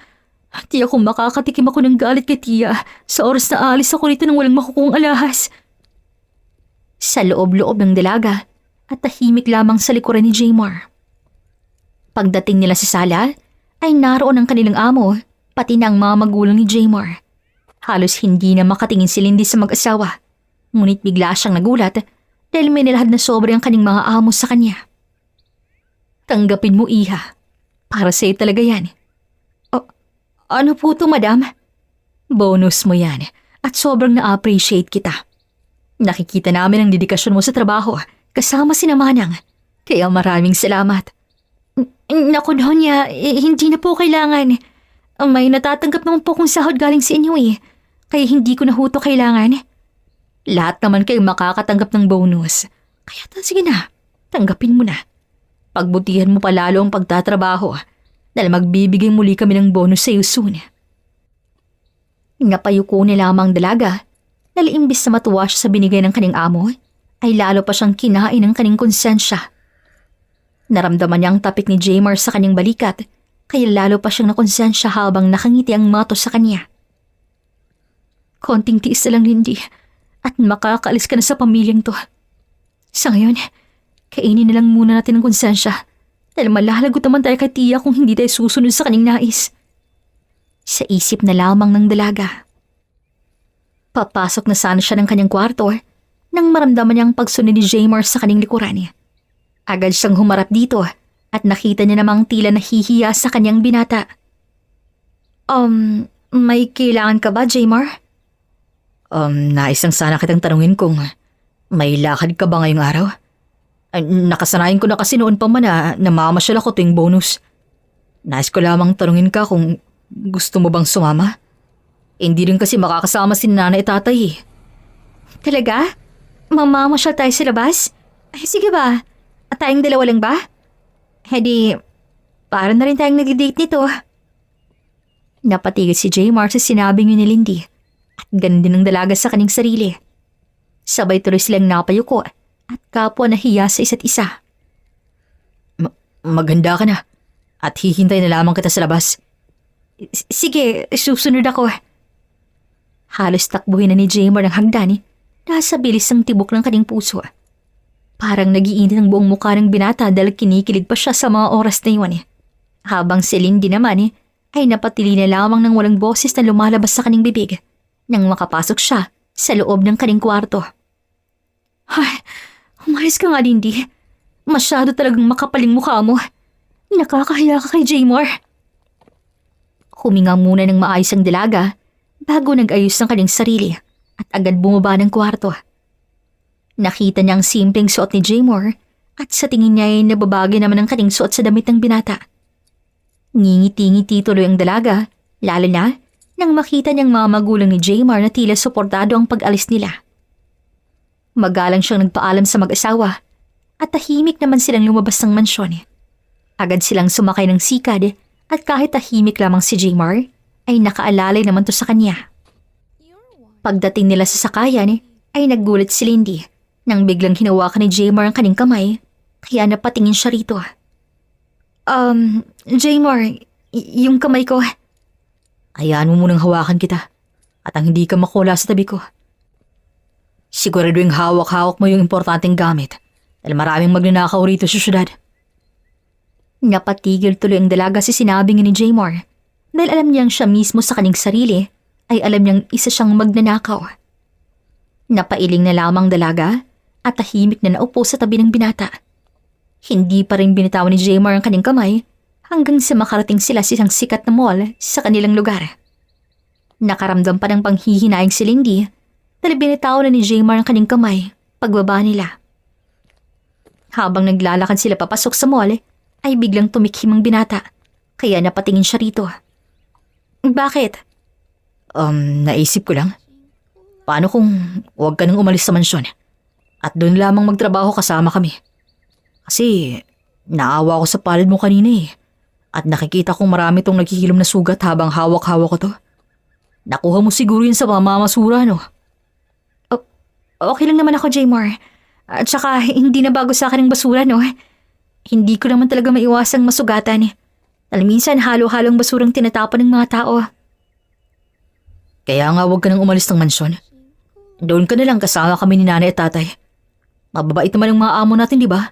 Tiya kung makakatikim ako ng galit kay Tiya sa oras na alis ako rito nang walang makukuhang alahas. Sa loob-loob ng dalaga at tahimik lamang sa likuran ni Jaymar. Pagdating nila sa sala ay naroon ang kanilang amo pati na ang mga magulang ni Jaymar. Halos hindi na makatingin si Lindy sa mag-asawa. Ngunit bigla siyang nagulat dahil may nilahad na sobre ang kanyang mga amo sa kanya. Tanggapin mo, iha. Para sa'yo talaga yan. Ano po to, madam? Bonus mo yan at sobrang na-appreciate kita. Nakikita namin ang dedikasyon mo sa trabaho kasama si Manang. Kaya maraming salamat. Naku, Donya, hindi na po kailangan. May natatanggap naman po kong sahod galing sa inyo Kaya hindi ko na ho to kailangan. Lahat naman kayo makakatanggap ng bonus. Kaya sige na, tanggapin mo na. Pagbutihan mo pa lalo ang pagtatrabaho dahil magbibigay muli kami ng bonus sa iyo soon. Napayuko ni lamang dalaga dahil imbis na matuwa siya sa binigay ng kanyang amo, ay lalo pa siyang kinain ng kanyang konsensya. Naramdaman niya ang tapik ni Jaymar sa kanyang balikat, kaya lalo pa siyang nakonsensya habang nakangiti ang mato sa kanya. Konting tiis na lang, Lindy, at makakaalis ka na sa pamilyang to. Sa ngayon, kainin na lang muna natin ang konsensya dahil malalagot naman tayo kay Tia kung hindi tayo susunod sa kanyang nais. Sa isip na lamang ng dalaga. Papasok na sana siya ng kanyang kwarto nang maramdaman niya ang pagsunod ni Jaymar sa kanyang likuran. Agad siyang humarap dito at nakita niya namang tila nahihiya sa kanyang binata. May kailangan ka ba, Jaymar? Nais lang sana kitang tanungin kung may lakad ka ba ngayong araw? Nakasanayan ko na kasi noon pa man na namamasyal ako tuwing bonus. Nais ko lamang tanungin ka kung gusto mo bang sumama? Hindi rin kasi makakasama si nanay at tatay eh. Talaga? Mamamasyal tayo sa labas? Ay, sige ba? At tayong dalawa lang ba? Hedi, para na rin tayong nag-date nito. Napatigil si Jaymar sa sinabing yun ni Lindy. At ganun din ang dalaga sa kanyang sarili. Sabay tuloy silang napayuko at kapwa nahiya sa isa't isa. Maganda ka na at hihintay na lamang kita sa labas. Sige, susunod ako. Halos takbuhin na ni Jaymar ang hagdan. Nasa bilis ang tibok ng kanyang puso. Parang nagiinit ang buong mukha ng binata dahil kinikilig pa siya sa mga oras na yun. Habang si Lindy naman ay napatili na lamang ng walang boses na lumalabas sa kanyang bibig nang makapasok siya sa loob ng kanyang kwarto. Ay, umayos ka nga, Lindy. Masyado talagang makapaling mukha mo. Nakakahiya ka kay Jaymar. Huminga muna ng maayos ang dalaga bago nag-ayos ng kanyang sarili at agad bumaba ng kwarto. Nakita niya ang simpleng suot ni Jaymar at sa tingin niya ay nababagay naman ang kanyang suot sa damit ng binata. Ngingiti-ngiti tuloy ang dalaga, lalo na nang makita niyang mga magulang ni Jaymar na tila suportado ang pag-alis nila. Magalang siyang nagpaalam sa mag-asawa at tahimik naman silang lumabas ng mansyon. Agad silang sumakay ng sikad at kahit tahimik lamang si Jaymar ay nakaalalay naman to sa kanya. Pagdating nila sa sakayan ay naggulat si Lindy nang biglang hinawakan ni Jaymar ang kanyang kamay kaya napatingin siya rito. Jaymar, yung kamay ko. Hayaan mo munang hawakan kita at ang hindi ka makula sa tabi ko. Siguraduhin hawak-hawak mo yung importanteng gamit dahil maraming magnanakaw rito sa syudad. Napatigil tuloy ang dalaga sa sinabi ni Jaymar dahil alam niyang siya mismo sa kanyang sarili ay alam niyang isa siyang magnanakaw. Napailing na lamang dalaga at tahimik na naupo sa tabi ng binata. Hindi pa rin binitawan ni Jaymar ang kanyang kamay hanggang sa makarating sila sa isang sikat na mall sa kanilang lugar. Nakaramdam pa ng panghihinayang si Lindy dahil binitawan na ni Jaymar ang kanyang kamay pagbaba nila. Habang naglalakad sila papasok sa mall ay biglang tumikhim ang binata kaya napatingin siya rito. Bakit? Naisip ko lang. Paano kung huwag ka nang umalis sa mansyon at doon lamang magtrabaho kasama kami? Kasi naawa ko sa palad mo kanina at nakikita kong marami tong naghihilom na sugat habang hawak-hawak ko to. Nakuha mo siguro yun sa mamamasura, no? Okay lang naman ako, Jaymar. At saka hindi na bago sa akin ang basura, no? Hindi ko naman talaga maiwasang masugatan. Dahil minsan halo-halong basurang tinatapon ng mga tao. Kaya nga huwag ka nang umalis ng mansyon. Doon ka na lang kasama kami ni nanay at tatay. Mababait naman ang mga amo natin, di ba?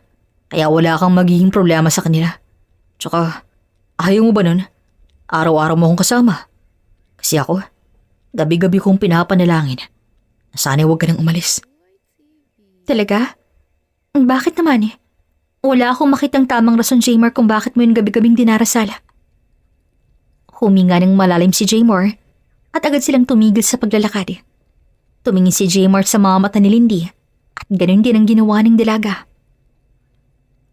Kaya wala kang magiging problema sa kanila. Tsaka, ayaw mo ba nun? Araw-araw mo akong kasama. Kasi ako, gabi-gabi kong pinapanalangin. Sana'y huwag ka nang umalis. Talaga? Bakit naman? Wala akong makitang tamang rason, Jaymar, kung bakit mo yung gabi-gabing dinarasal. Huminga ng malalim si Jaymar at agad silang tumigil sa paglalakad. Tumingin si Jaymar sa mga mata ni Lindy at ganun din ang ginawa ng dalaga.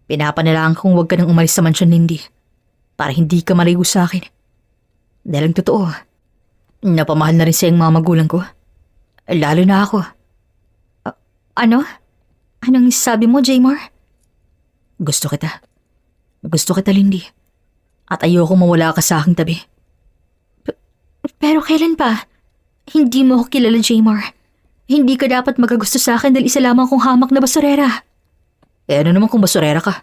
Pinapanalangin kong huwag ka nang umalis sa mansyon, Lindy. Para hindi ka maligo sa akin. Dahil ang totoo, napamahal na rin sa mga magulang ko. Lalo na ako. Ano? Anong sabi mo, Jaymar? Gusto kita. Gusto kita, Lindy. At ayoko mawala ka sa aking tabi. Pero kailan pa? Hindi mo ako kilala, Jaymar. Hindi ka dapat magagusto sa akin dahil isa lamang kong hamak na basurera. Eh ano naman kung basurera ka?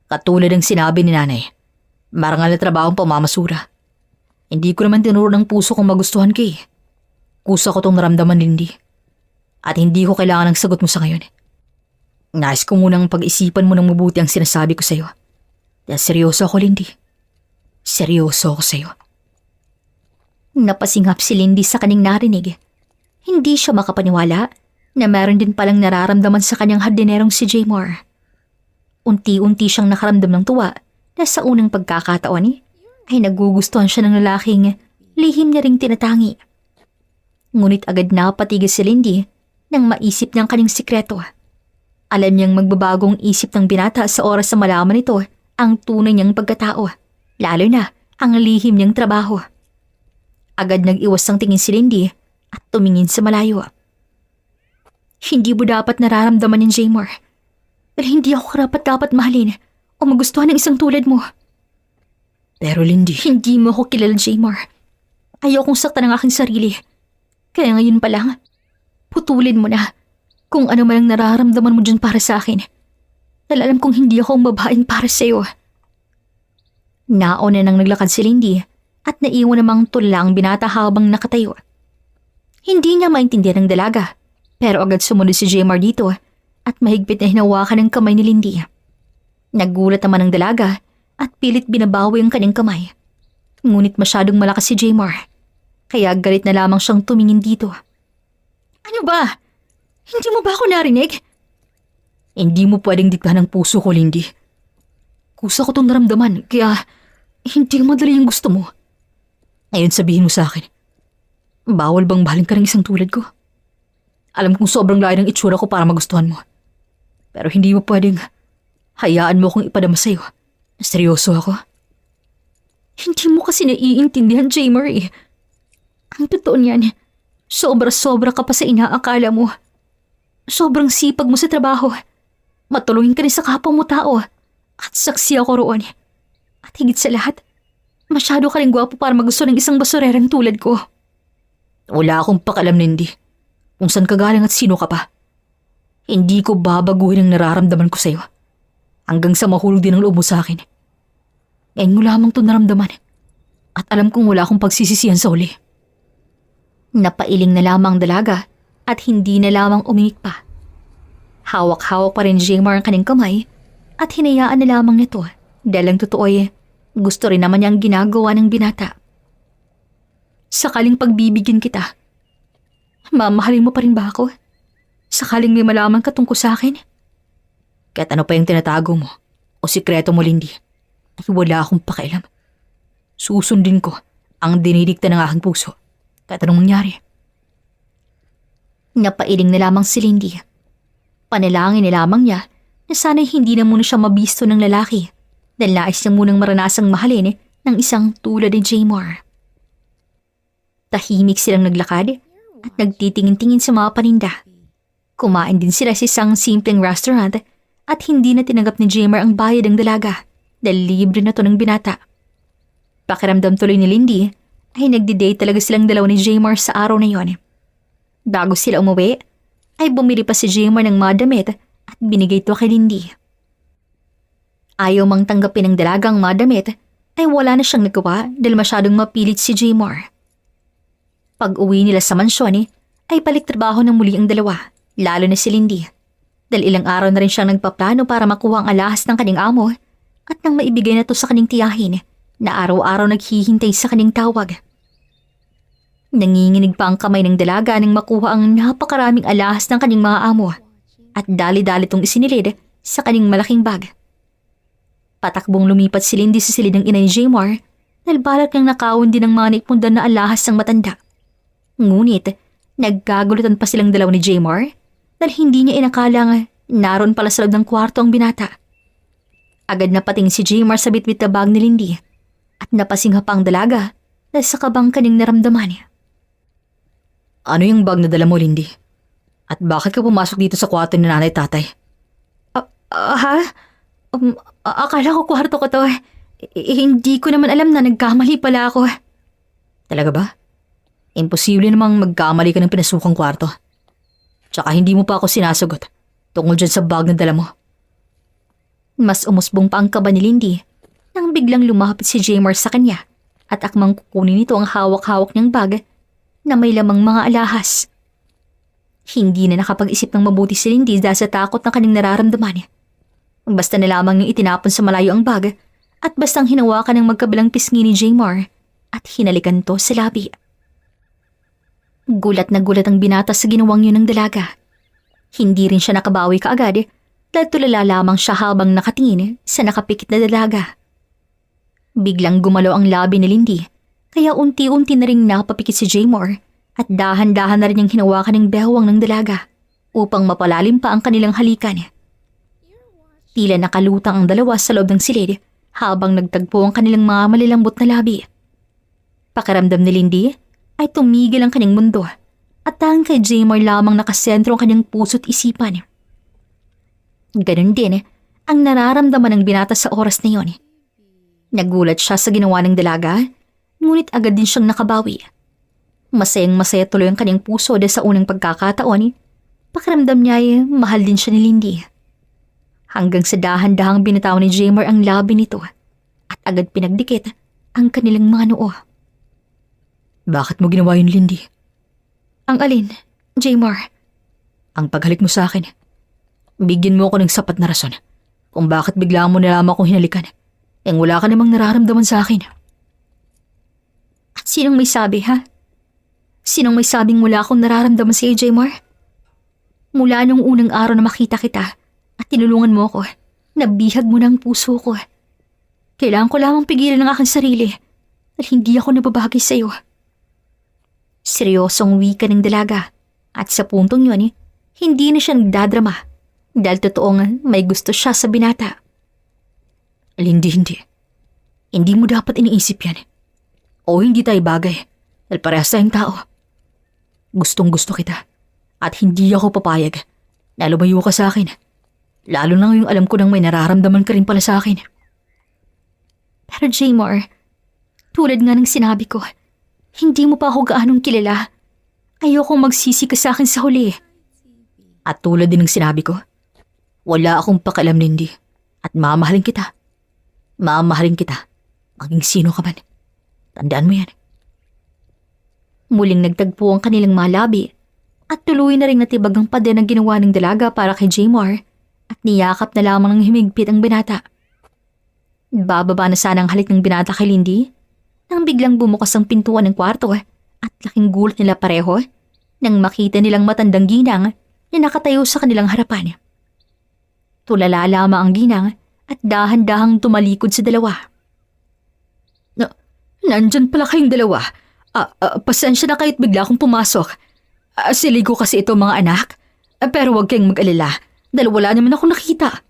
Katulad ng sinabi ni nanay, marangal na trabaho ang pamamasura. Hindi ko naman tinuro ng puso kung magustuhan ka eh. Kusa ko tong naramdaman, Lindy. At hindi ko kailangan ng sagot mo sa ngayon. Nais ko munang pag-isipan mo ng mabuti ang sinasabi ko sa'yo. Dahil seryoso ako, Lindy. Seryoso ako sa'yo. Napasingap si Lindy sa kanyang narinig. Hindi siya makapaniwala na meron din palang nararamdaman sa kanyang hardinerong si Jaymore. Unti-unti siyang nakaramdam ng tuwa na sa unang pagkakataon ay nagugustuhan siya ng lalaking lihim niya ring tinatangi. Ngunit agad na patigil si Lindy nang maisip niyang kanyang sikreto. Alam niyang magbabagong isip ng binata sa oras na malaman nito ang tunay niyang pagkatao, lalo na ang lihim niyang trabaho. Agad nag-iwas ang tingin si Lindy at tumingin sa malayo. Hindi mo dapat nararamdaman ni Jaymore. Dahil hindi ako karapat-dapat mahalin o magustuhan ng isang tulad mo. Pero Lindy, Hindi mo ako kilala, Jaymore. Ayokong saktan ang aking sarili. Kaya ngayon pa lang, putulin mo na kung ano man ang nararamdaman mo dyan para sa akin. Dahil alam kong hindi ako ang babaeng para sa'yo. Nauna nang naglakad si Lindy at naiwan namang tula ang binata habang nakatayo. Hindi niya maintindihan ng dalaga, pero agad sumunod si Jaymore dito at mahigpit na hinawakan ang kamay ni Lindy. Nagulat naman ang dalaga at pilit binabawi ang kanyang kamay. Ngunit masyadong malakas si Jaymore, kaya galit na lamang siyang tumingin dito. Ano ba? Hindi mo ba ako narinig? hindi mo pwedeng diktahan ng puso ko, Lindy. Kusa ko itong naramdaman, kaya hindi madali yung gusto mo. Ngayon sabihin mo sa akin, bawal bang mahalin ka ng isang tulad ko? Alam kong sobrang layo ng itsura ko para magustuhan mo. Pero hindi mo pwedeng hayaan mo kong ipadama sa'yo na seryoso ako. Hindi mo kasi naiintindihan, Jaymore. Ang totoo niyan, sobra-sobra ka pa sa inaakala mo. Sobrang sipag mo sa trabaho. Matulungin ka rin sa kapwa mo tao. At saksi ako roon. At higit sa lahat, masyado ka rin gwapo para magusto ng isang basurerang tulad ko. Wala akong pakalam, Lindy. Kung saan ka galing at sino ka pa. Hindi ko babaguhin ang nararamdaman ko sa'yo. Hanggang sa mahulog din ang loob mo sa akin. Ngayon mo lamang ito naramdaman. At alam kong wala akong pagsisisihan sa huli. Napailing na lamang dalaga at hindi na lamang umingik pa. Hawak-hawak pa rin Jaymore ang kanyang kamay at hinayaan na lamang nito dahil ang totoo ay gusto rin naman niya ang ginagawa ng binata. Sakaling pagbibigyan kita, mamahalin mo pa rin ba ako? Sakaling may malaman ka tungkol sa akin? Kahit ano pa yung tinatago mo o sikreto mo, Lindy, ay wala akong pakialam. Susundin ko ang dinidikta ng aking puso kahit anong mangyari. Napailing na lamang si Lindy. Panalangin na lamang niya na sana'y hindi na muna siya mabisto ng lalaki dahil nais niya munang maranasang mahalin ng isang tulad ni Jaymore. Tahimik silang naglakad at nagtitingin-tingin sa mga paninda. Kumain din sila sa isang simpleng restaurant at hindi na tinanggap ni Jaymore ang bayad ng dalaga dahil libre na to ng binata. Pakiramdam tuloy ni Lindy ay nagdi-date talaga silang dalawa ni Jaymore sa araw na yon. Bago sila umuwi, ay bumili pa si Jaymore ng mga damit at binigay ito kay Lindy. Ayaw mang tanggapin ng dalagang mga damit ay wala na siyang nagawa dahil masyadong mapilit si Jaymore. Pag uwi nila sa mansyon ay balik trabaho na muli ang dalawa, lalo na si Lindy. Dahil ilang araw na rin siyang nagpaplano para makuha ang alahas ng kanyang amo at nang maibigay na to sa kanyang tiyahin na araw-araw naghihintay sa kanyang tawag. Nanginginig pa ang kamay ng dalaga nang makuha ang napakaraming alahas ng kanyang mga amo at dali-dali itong isinilid sa kanyang malaking bag. Patakbong lumipat si Lindy sa silid ng ina ni Jaymore dahil balak niyang nakawin din ng mga naipundan na alahas ng matanda. Ngunit, nagkagulutan pa silang dalawa ni Jaymore dahil hindi niya inakalang naroon pala sa loob ng kwarto ang binata. Agad na pating si Jaymore sa bitbit na bag ni Lindy at napasingha pa ang dalaga dahil sa kabang kanyang naramdaman niya. Ano yung bag na dala mo, Lindy? At bakit ka pumasok dito sa kwarto ni nanay at tatay? Ha? Akala ko kwarto ko to. Hindi ko naman alam na nagkamali pala ako. Talaga ba? Imposible namang magkamali ka ng pinasukang kwarto. Tsaka hindi mo pa ako sinasagot tungkol dyan sa bag na dala mo. Mas umusbong pa ang kaba ni Lindy nang biglang lumapit si Jaymar sa kanya at akmang kukunin nito ang hawak-hawak niyang bag na may lamang mga alahas. Hindi na nakapag-isip ng mabuti si Lindy dahil sa takot na kanyang nararamdaman. Basta na lamang niyang itinapon sa malayo ang bag at bastang hinawakan ng magkabilang pisngi ni Jaymar at hinalikan to sa labi. Gulat na gulat ang binata sa ginawang yun ng dalaga. Hindi rin siya nakabawi kaagad dahil tulala lamang siya habang nakatingin sa nakapikit na dalaga. Biglang gumalaw ang labi ni Lindy kaya unti-unti na rin napapikit si Jaymar at dahan-dahan na rin niyang hinawakan ng bewang ng dalaga upang mapalalim pa ang kanilang halikan. Tila nakalutang ang dalawa sa loob ng silid habang nagtagpo ang kanilang mga malilambot na labi. Pakiramdam ni Lindy ay tumigil ang kanyang mundo at tanging kay Jaymar lamang nakasentro ang kanyang puso't isipan. Ganon din ang nararamdaman ng binata sa oras na yon. Nagulat siya sa ginawa ng dalaga, ngunit agad din siyang nakabawi. Masayang masaya tuloy ang kanyang puso dahil sa unang pagkakataon, pakiramdam niya ay mahal din siya ni Lindy. Hanggang sa dahan-dahang binitawan ni Jaymar ang labi nito at agad pinagdikit ang kanilang mga noo. Bakit mo ginawa yun, Lindy? Ang alin, Jaymar? Ang paghalik mo sa akin. Bigyan mo ako ng sapat na rason kung bakit bigla mo na lamang akong hinalikan. Wala ka namang nararamdaman sa akin. At sinong may sabi, ha? Sinong may sabing wala akong nararamdaman sa iyo, Jaymar? Mula nung unang araw na makita kita at tinulungan mo ako, nabihag mo ng puso ko. Kailangan ko lamang pigilan ang aking sarili dahil hindi ako nababagay sa iyo. Seryosong wika ng dalaga at sa puntong yun, hindi na siya nagdadrama dahil totoong may gusto siya sa binata. Lindy, hindi. Hindi mo dapat iniisip yan. O hindi tayo bagay dahil parehas tayong tao. Gustong gusto kita at hindi ako papayag na lumayo ka sa akin. Lalo na ngayong alam ko nang may nararamdaman ka rin pala sa akin. Pero Jaymar, tulad nga ng sinabi ko, hindi mo pa ako gaanong kilala. Ayokong magsisi ka sa akin sa huli. At tulad din ng sinabi ko, wala akong pakialam, Lindy. At mamahalin kita. Mamahalin kita. Maging sino ka man. Tandaan mo yan. Muling nagtagpo ang kanilang mga labi at tuloy na rin natibag ang pader na ginawa ng dalaga para kay Jaymar at niyakap na lamang ng himigpit ang binata. Bababa na sana ang halik ng binata kay Lindy nang biglang bumukas ang pintuan ng kwarto at laking gulat nila pareho nang makita nilang matandang ginang na nakatayo sa kanilang harapan. Tulala lamang ang ginang at dahan-dahang tumalikod sa dalawa. Nandyan pala kayong dalawa. Pasensya na kayo't bigla akong pumasok. Siligo kasi ito mga anak. Pero huwag kayong mag-alala dahil wala naman ako nakita.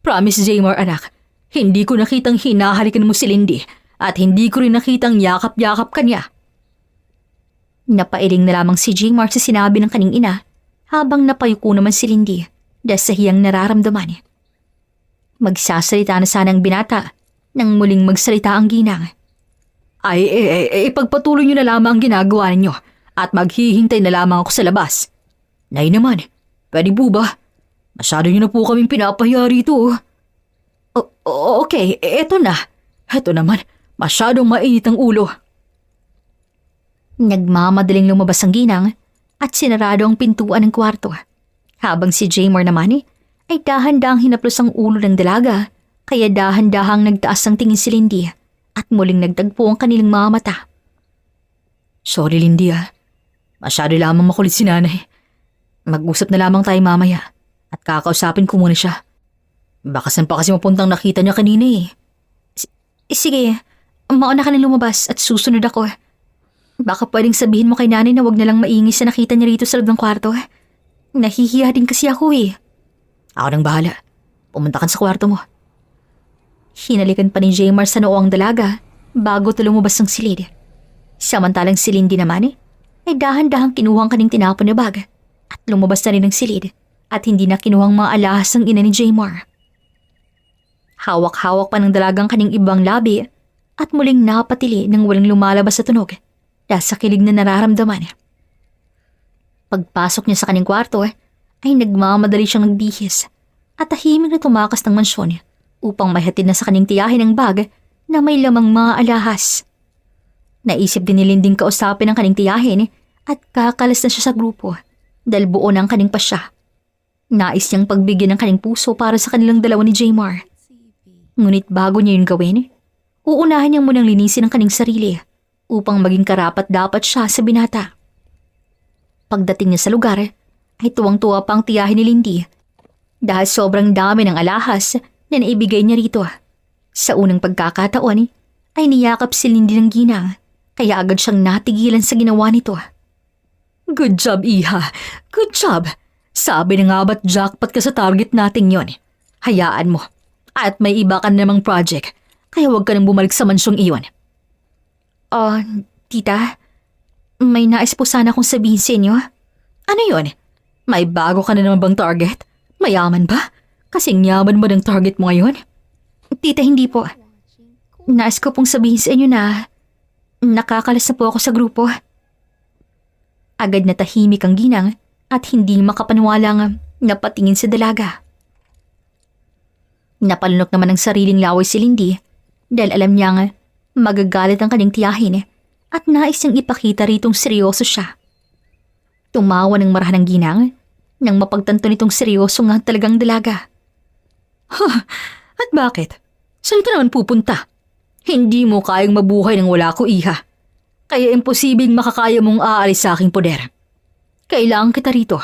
Promise, Jaymar anak, hindi ko nakitang hinahalikan mo si Lindy at hindi ko rin nakitang yakap-yakap kanya. Napailing na lamang si Jaymar sa sinabi ng kaning ina habang napayuko naman si Lindy dahil sa hiyang nararamdaman. Magsasalita na sana ang binata nang muling magsalita ang ginang. Ipagpatuloy niyo na lamang ang ginagawa ninyo at maghihintay na lamang ako sa labas. Nay naman, pwede po ba? Masyado niyo na po kaming pinapahiya rito. Okay, eto na. Eto naman, masyadong mainit ang ulo. Nagmamadaling lumabas ang ginang at sinarado ang pintuan ng kwarto. Habang si Jaymar naman ay dahan-dahang hinaplos ang ulo ng dalaga kaya dahan-dahang nagtaas ang tingin si Lindy at muling nagtagpo ang kanilang mga mata. Sorry, Lindy Masyado lamang makulit si nanay. Mag-usap na lamang tayo mamaya at kakausapin ko muna siya. Baka saan pa kasi mapuntang nakita niya kanina Sige, mauna ka nang lumabas at susunod ako. Baka pwedeng sabihin mo kay nanay na wag na lang maingay sa nakita niya rito sa loob ng kwarto. Nahihiya din kasi ako Ako nang bahala. Pumunta ka sa kwarto mo. Hinalikan pa ni Jaymar sa noo ang dalaga bago ito lumabas ng silid. Samantalang si Lindy naman ay dahan-dahang kinuhang kaning tinapon na bag at lumabas na rin ng silid at hindi na kinuhang mga alahas ng ina ni Jaymar. Hawak-hawak pa ng dalagang kaning ibang labi at muling napatili nang walang lumalabas sa tunog dahil sa kilig na nararamdaman. Pagpasok niya sa kaning kwarto ay nagmamadali siyang nagbihis at tahimik na tumakas ng mansyon upang mahatid na sa kanyang tiyahin ang bag na may lamang mga alahas. Naisip din ni Linding kausapin ang kanyang tiyahin at kakalas na siya sa grupo dahil buo na ang kanyang pasya. Nais niyang pagbigyan ng kanyang puso para sa kanilang dalawa ni Jaymar. Ngunit bago niya yun gawin, uunahin niyang munang linisin ang kanyang sarili upang maging karapat-dapat siya sa binata. Pagdating niya sa lugar, ay tuwang-tuwa pa ang tiyahin ni Lindy dahil sobrang dami ng alahas na naibigay niya rito. Sa unang pagkakataon, ay niyakap si Lindy ng ginang kaya agad siyang natigilan sa ginawa nito. Good job, Iha. Good job. Sabi na nga ba't jackpot ka sa target nating yon? Hayaan mo. At may iba ka namang project, kaya huwag ka nang bumalik sa mansyong iyon. Tita, may nais po sana akong sabihin sa inyo. Ano yon? May bago ka na naman bang target? Mayaman ba? Kasing yaman mo ng target mo ngayon? Tita, hindi po. Nais ko pong sabihin sa inyo na nakakalas na po ako sa grupo. Agad na tahimik ang ginang at hindi makapaniwalang napatingin sa dalaga. Napalunok naman ang sariling laway si Lindy dahil alam niyang magagalit ang kanyang tiyahin at nais niyang ipakita ritong seryoso siya. Tumawa ng marahan ng ginang nang mapagtanto nitong seryoso nga talagang dalaga. At bakit? Saan ka naman pupunta? Hindi mo kayang mabuhay nang wala ko, Iha. Kaya imposibleng makakaya mong aalis sa aking poder. Kailangan kita rito.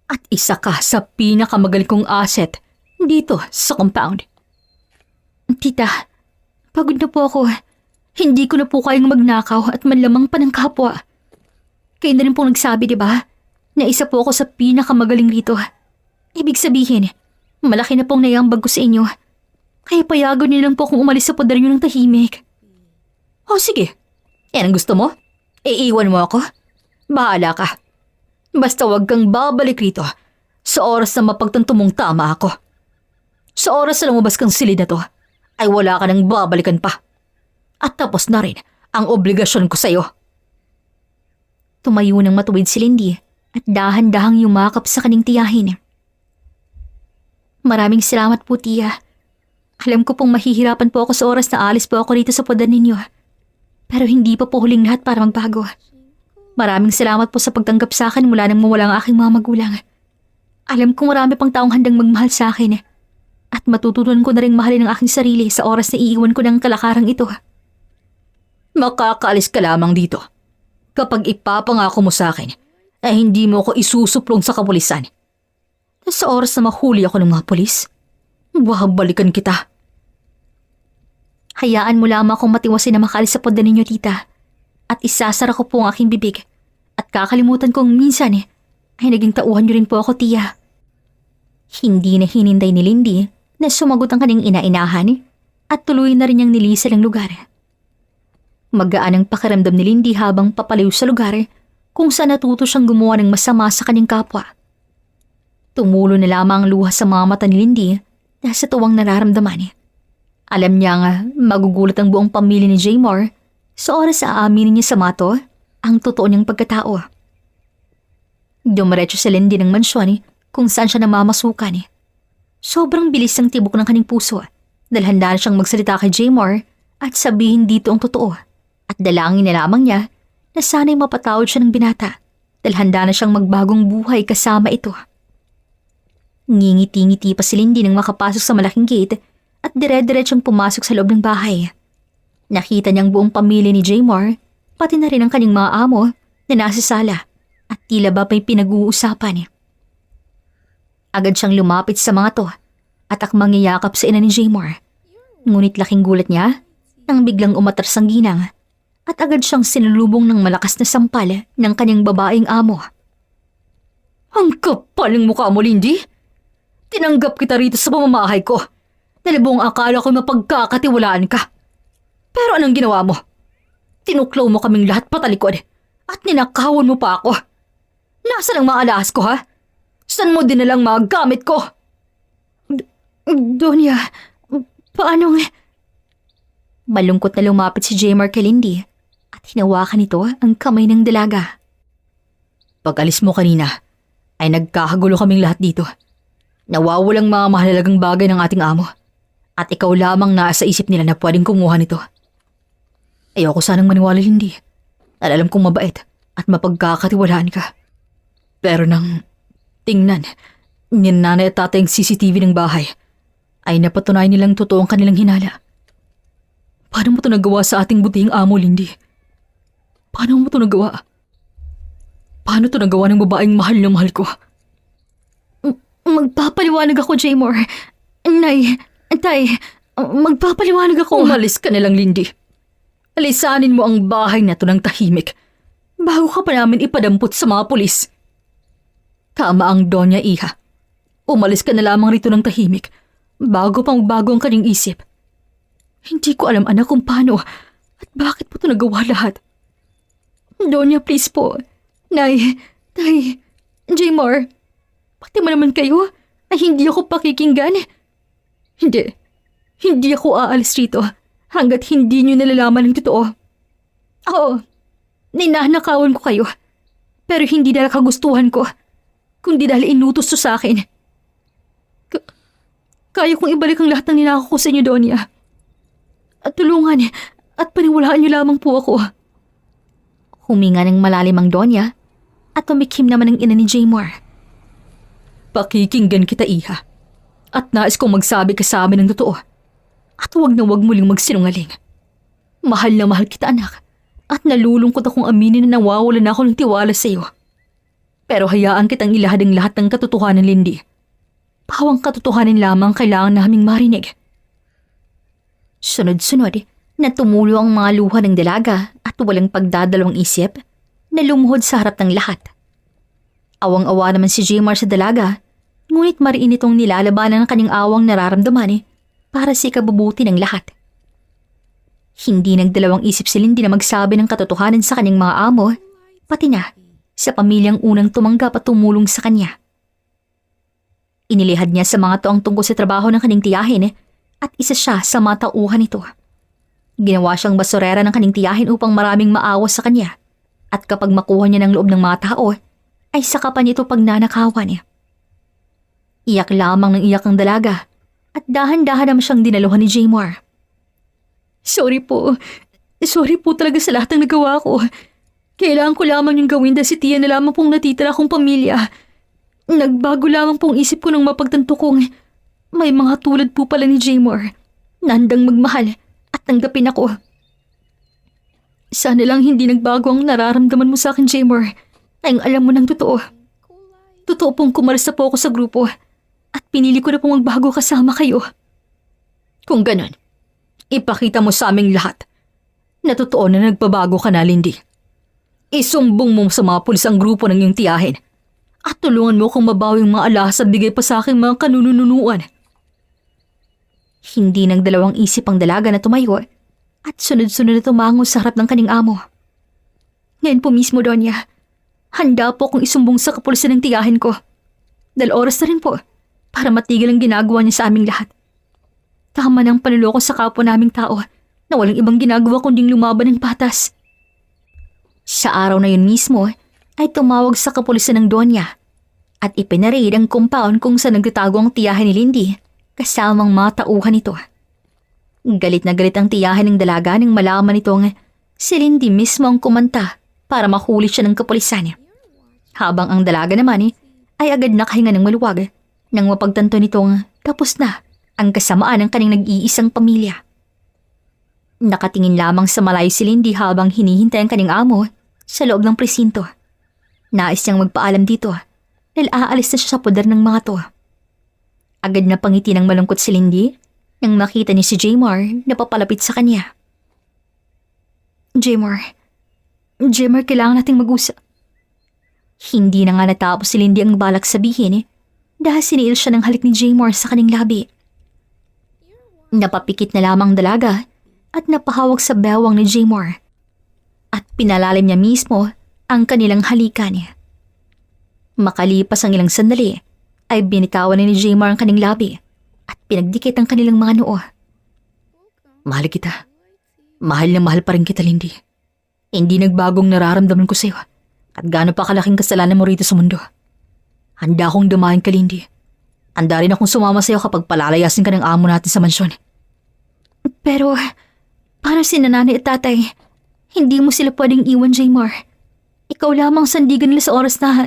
At isa ka sa pinakamagaling kong asset dito sa compound. Tita, pagod na po ako. Hindi ko na po kayang magnakaw at manlamang pa ng kapwa. Kayo na rin pong nagsabi, di ba? Na isa po ako sa pinakamagaling rito. Ibig sabihin, malaki na pong naiambag ko sa inyo. Kaya payagan niyo lang po akong umalis sa poder niyo ng tahimik. O sige, yan ang gusto mo? Iiwan mo ako? Bahala ka. Basta wag kang babalik rito sa oras na mapagtanto mong tama ako. Sa oras na lumabas kang silid na to, ay wala ka nang babalikan pa. At tapos na rin ang obligasyon ko sa'yo. Tumayo ng matuwid si Lindy at dahan-dahang yumakap sa kanyang tiyahin. Maraming salamat po, tiya. Alam ko pong mahihirapan po ako sa oras na alis po ako rito sa poder ninyo. Pero hindi pa po huling lahat para magbago. Maraming salamat po sa pagtanggap sa akin mula nang mawala ang aking mga magulang. Alam kong marami pang taong handang magmahal sa akin. At matututunan ko na rin mahalin ang aking sarili sa oras na iiwan ko ng kalakarang ito. Makakaalis ka lamang dito. Kapag ipapangako mo sa akin, ay hindi mo ako isusuplong sa kapulisan. Sa oras na mahuli ako ng mga pulis, babalikan kita. Hayaan mo lamang akong matiwasin na makalis sa poder ninyo, tita. At isasara ko po ang aking bibig. At kakalimutan kong minsan ay naging tauhan niyo rin po ako, tiya. Hindi na hinintay ni Lindy na sumagot ang kanyang ina-inahan at tuloy na rin niyang nilisal ang lugar. Magaan ang pakiramdam ni Lindy habang papalayo sa lugar kung saan natuto siyang gumawa ng masama sa kanyang kapwa. Tumulo na lamang ang luha sa mga mata ni Lindy dahil sa tuwang nararamdaman. Alam niya nga magugulat ang buong pamilya ni Jaymar sa oras sa aaminin niya sa mato ang totoo niyang pagkatao. Dumiretso si Lindy ng mansyon kung saan siya namamasukan. Sobrang bilis ang tibok ng kanyang puso dahil handa na siyang magsalita kay Jaymar at sabihin dito ang totoo. At dalangin na lamang niya na sana'y mapatawad siya ng binata dahil handa na siyang magbagong buhay kasama ito. Ngingiti-ngiti pa si Lindy nang makapasok sa malaking gate at dire-diretsong pumasok sa loob ng bahay. Nakita niyang buong pamilya ni Jaymar, pati na rin ang kanyang mga amo na nasa sala at tila ba may pinag-uusapan. Agad siyang lumapit sa mga to at akmang iyakap sa ina ni Jaymar. Ngunit laking gulat niya nang biglang umatras ang ginang at agad siyang sinulubong ng malakas na sampal ng kanyang babaeng amo. Ang kapal ng mukha mo, Lindy! Tinanggap kita rito sa pamamahay ko. Buong akala ko mapagkakatiwalaan ka. Pero anong ginawa mo? Tinuklaw mo kaming lahat patalikod at ninakawan mo pa ako. Nasaan ang mga alahas ko, ha? Saan mo dinalang mga gamit ko? Donya, paano nga? Malungkot na lumapit si Jaymar kay Lindy at hinawakan nito ang kamay ng dalaga. Pag alis mo kanina, ay nagkakagulo kaming lahat dito. Nawawalang mga mahalagang bagay ng ating amo. At ikaw lamang nasa isip nila na pwedeng kumuha nito. Ayoko sanang maniwala, Lindy. At alam kong mabait at mapagkakatiwalaan ka. Pero nang tingnan ni nanay at tatay ang CCTV ng bahay, ay napatunayan nilang totoo ang kanilang hinala. Paano mo ito nagawa sa ating butihing amo, Lindy? Paano mo ito nagawa? Paano ito nagawa ng babaeng mahal na mahal ko? Magpapaliwanag ako, Jaymore. Nay, tay, magpapaliwanag ako. Umalis ka na lang, Lindy. Alisanin mo ang bahay na ito ng tahimik bago ka pa namin ipadampot sa mga pulis. Tama ang Doña Iha. Umalis ka na lamang rito ng tahimik bago pa magbago ang kanyang isip. Hindi ko alam, anak, kung paano at bakit mo ito nagawa lahat. Donya, please po. Nay, tay, Jaymore, pati mo naman kayo ay hindi ako pakikinggan. Hindi ako aalis rito hanggat hindi nyo nalalaman ang totoo. Oo, ninanakawan ko kayo. Pero hindi dahil kagustuhan ko, kundi dahil inutos to sa akin. Kaya kong ibalik ang lahat ng ninakaw ko sa inyo, Donya. At tulungan at paniwalaan niyo lamang po ako. Huminga ng malalim ang Donya at tumikim naman ang ina ni Jaymore. Pakikinggan kita, Iha. At nais kong magsabi ka sa amin ng totoo. At huwag na huwag muling magsinungaling. Mahal na mahal kita, anak. At nalulungkot akong aminin na nawawala na ako ng tiwala sa iyo. Pero hayaan kitang ilahad ang lahat ng katotohanan, Lindy. Pawang katotohanan lamang kailangan naming marinig. Sunod-sunod na tumulo ang mga luha ng dalaga at walang pagdadalawang isip na lumuhod sa harap ng lahat. Awang-awa naman si Jaymore sa dalaga, ngunit mariin itong nilalabanan ng kanyang awang nararamdaman para sa ikabubuti ng lahat. Hindi nagdalawang isip si Lindy na magsabi ng katotohanan sa kanyang mga amo, pati na sa pamilyang unang tumanggap at tumulong sa kanya. Inilihad niya sa mga to ang tungkol sa trabaho ng kanyang tiyahin at isa siya sa mga tauhan nito. Ginawa siyang basurera ng kanyang tiyahin upang maraming maawa sa kanya at kapag makuha niya ng loob ng mga tao, ay saka pa niya ito pagnanakawan niya. Iyak lamang ng iyak ang dalaga at dahan-dahan naman siyang dinaluhan ni Jaymore. Sorry po talaga sa lahat ng nagawa ko. Kailangan ko lamang yung gawin dahil si Tia na lamang pong natitira kong pamilya. Nagbago lamang pong isip ko nang mapagtanto kong may mga tulad po pala ni Jaymore na handang magmahal at tanggapin ako. Sana lang hindi nagbago ang nararamdaman mo sa akin, Jaymore. Ay alam mo ng totoo. Totoo pong kumalas na po ako sa grupo at pinili ko na pong magbago kasama kayo. Kung ganun, ipakita mo sa aming lahat na totoo na nagbabago ka na, Lindy. Isumbong mo sa mga pulis ang grupo ng iyong tiyahin at tulungan mo kung mabawi yung mga alahas at bigay pa sa aking mga kanununuan. Hindi nagdalawang isip ang dalaga na tumayo at sunod-sunod na tumango sa harap ng kanyang amo. Ngayon po mismo, Donya, handa po akong isumbong sa kapulisan ng tiyahin ko. Dahil oras na rin po para matigil ang ginagawa niya sa aming lahat. Tama ng panuloko sa kapwa naming tao na walang ibang ginagawa kunding lumaban ng patas. Sa araw na yun mismo ay tumawag sa kapulisan ng Donya at ipinaraid ang compound kung saan nagtatago ang tiyahin ni Lindy kasamang mga tauhan nito. Galit na galit ang tiyahin ng dalaga nang malaman nitong si Lindy mismo ang kumanta para mahuli siya ng kapulisan. Habang ang dalaga naman ay agad nakahinga ng maluwag nang mapagtanto nitong tapos na ang kasamaan ng kanyang nag-iisang pamilya. Nakatingin lamang sa malayo si Lindy habang hinihintay ang kanyang amo sa loob ng presinto. Nais niyang magpaalam dito dahil aalis na siya sa poder ng mga to. Agad na pangiti ng malungkot si Lindy nang makita niya si Jaymore na papalapit sa kanya. Jaymore, kailangan nating mag-usap. Hindi na nga natapos si Lindy ang balak sabihin dahil siniil siya ng halik ni Jaymore sa kanyang labi. Napapikit na lamang dalaga at napahawak sa bewang ni Jaymore at pinalalim niya mismo ang kanilang halikan. Makalipas ang ilang sandali ay binitawan ni Jaymore ang kanyang labi at pinagdikit ang kanilang mga noo. Mahal kita. Mahal na mahal pa rin kita, Lindy. Hindi nagbagong nararamdaman ko sa'yo at gaano pa kalaking kasalanan mo rito sa mundo. Handa akong damahin ka, Lindy. Handa rin akong sumama sa'yo kapag palalayasin ka ng amo natin sa mansyon. Pero, paano si nanay at tatay? Hindi mo sila pwedeng iwan, Jaymar. Ikaw lamang sandigan nila sa oras na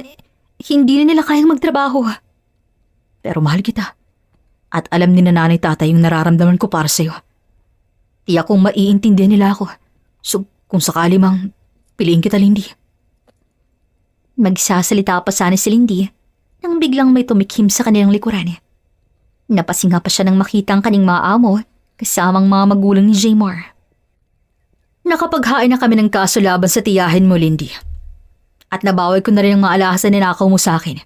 hindi na nila kayang magtrabaho. Pero mahal kita. At alam ni nanay tatay yung nararamdaman ko para sa'yo. Tiyak kong maiintindihan nila ako. So, kung sakali mang piliin kita, Lindy. Magsasalita pa sana si Lindy nang biglang may tumikhim sa kanilang likuran. Napasinga pa siya nang makita ang kaning mga amo kasamang mga magulang ni Jaymar. Nakapaghain na kami ng kaso laban sa tiyahin mo, Lindy. At nabawal ko na rin ang mga alahas na ninakaw mo sa akin.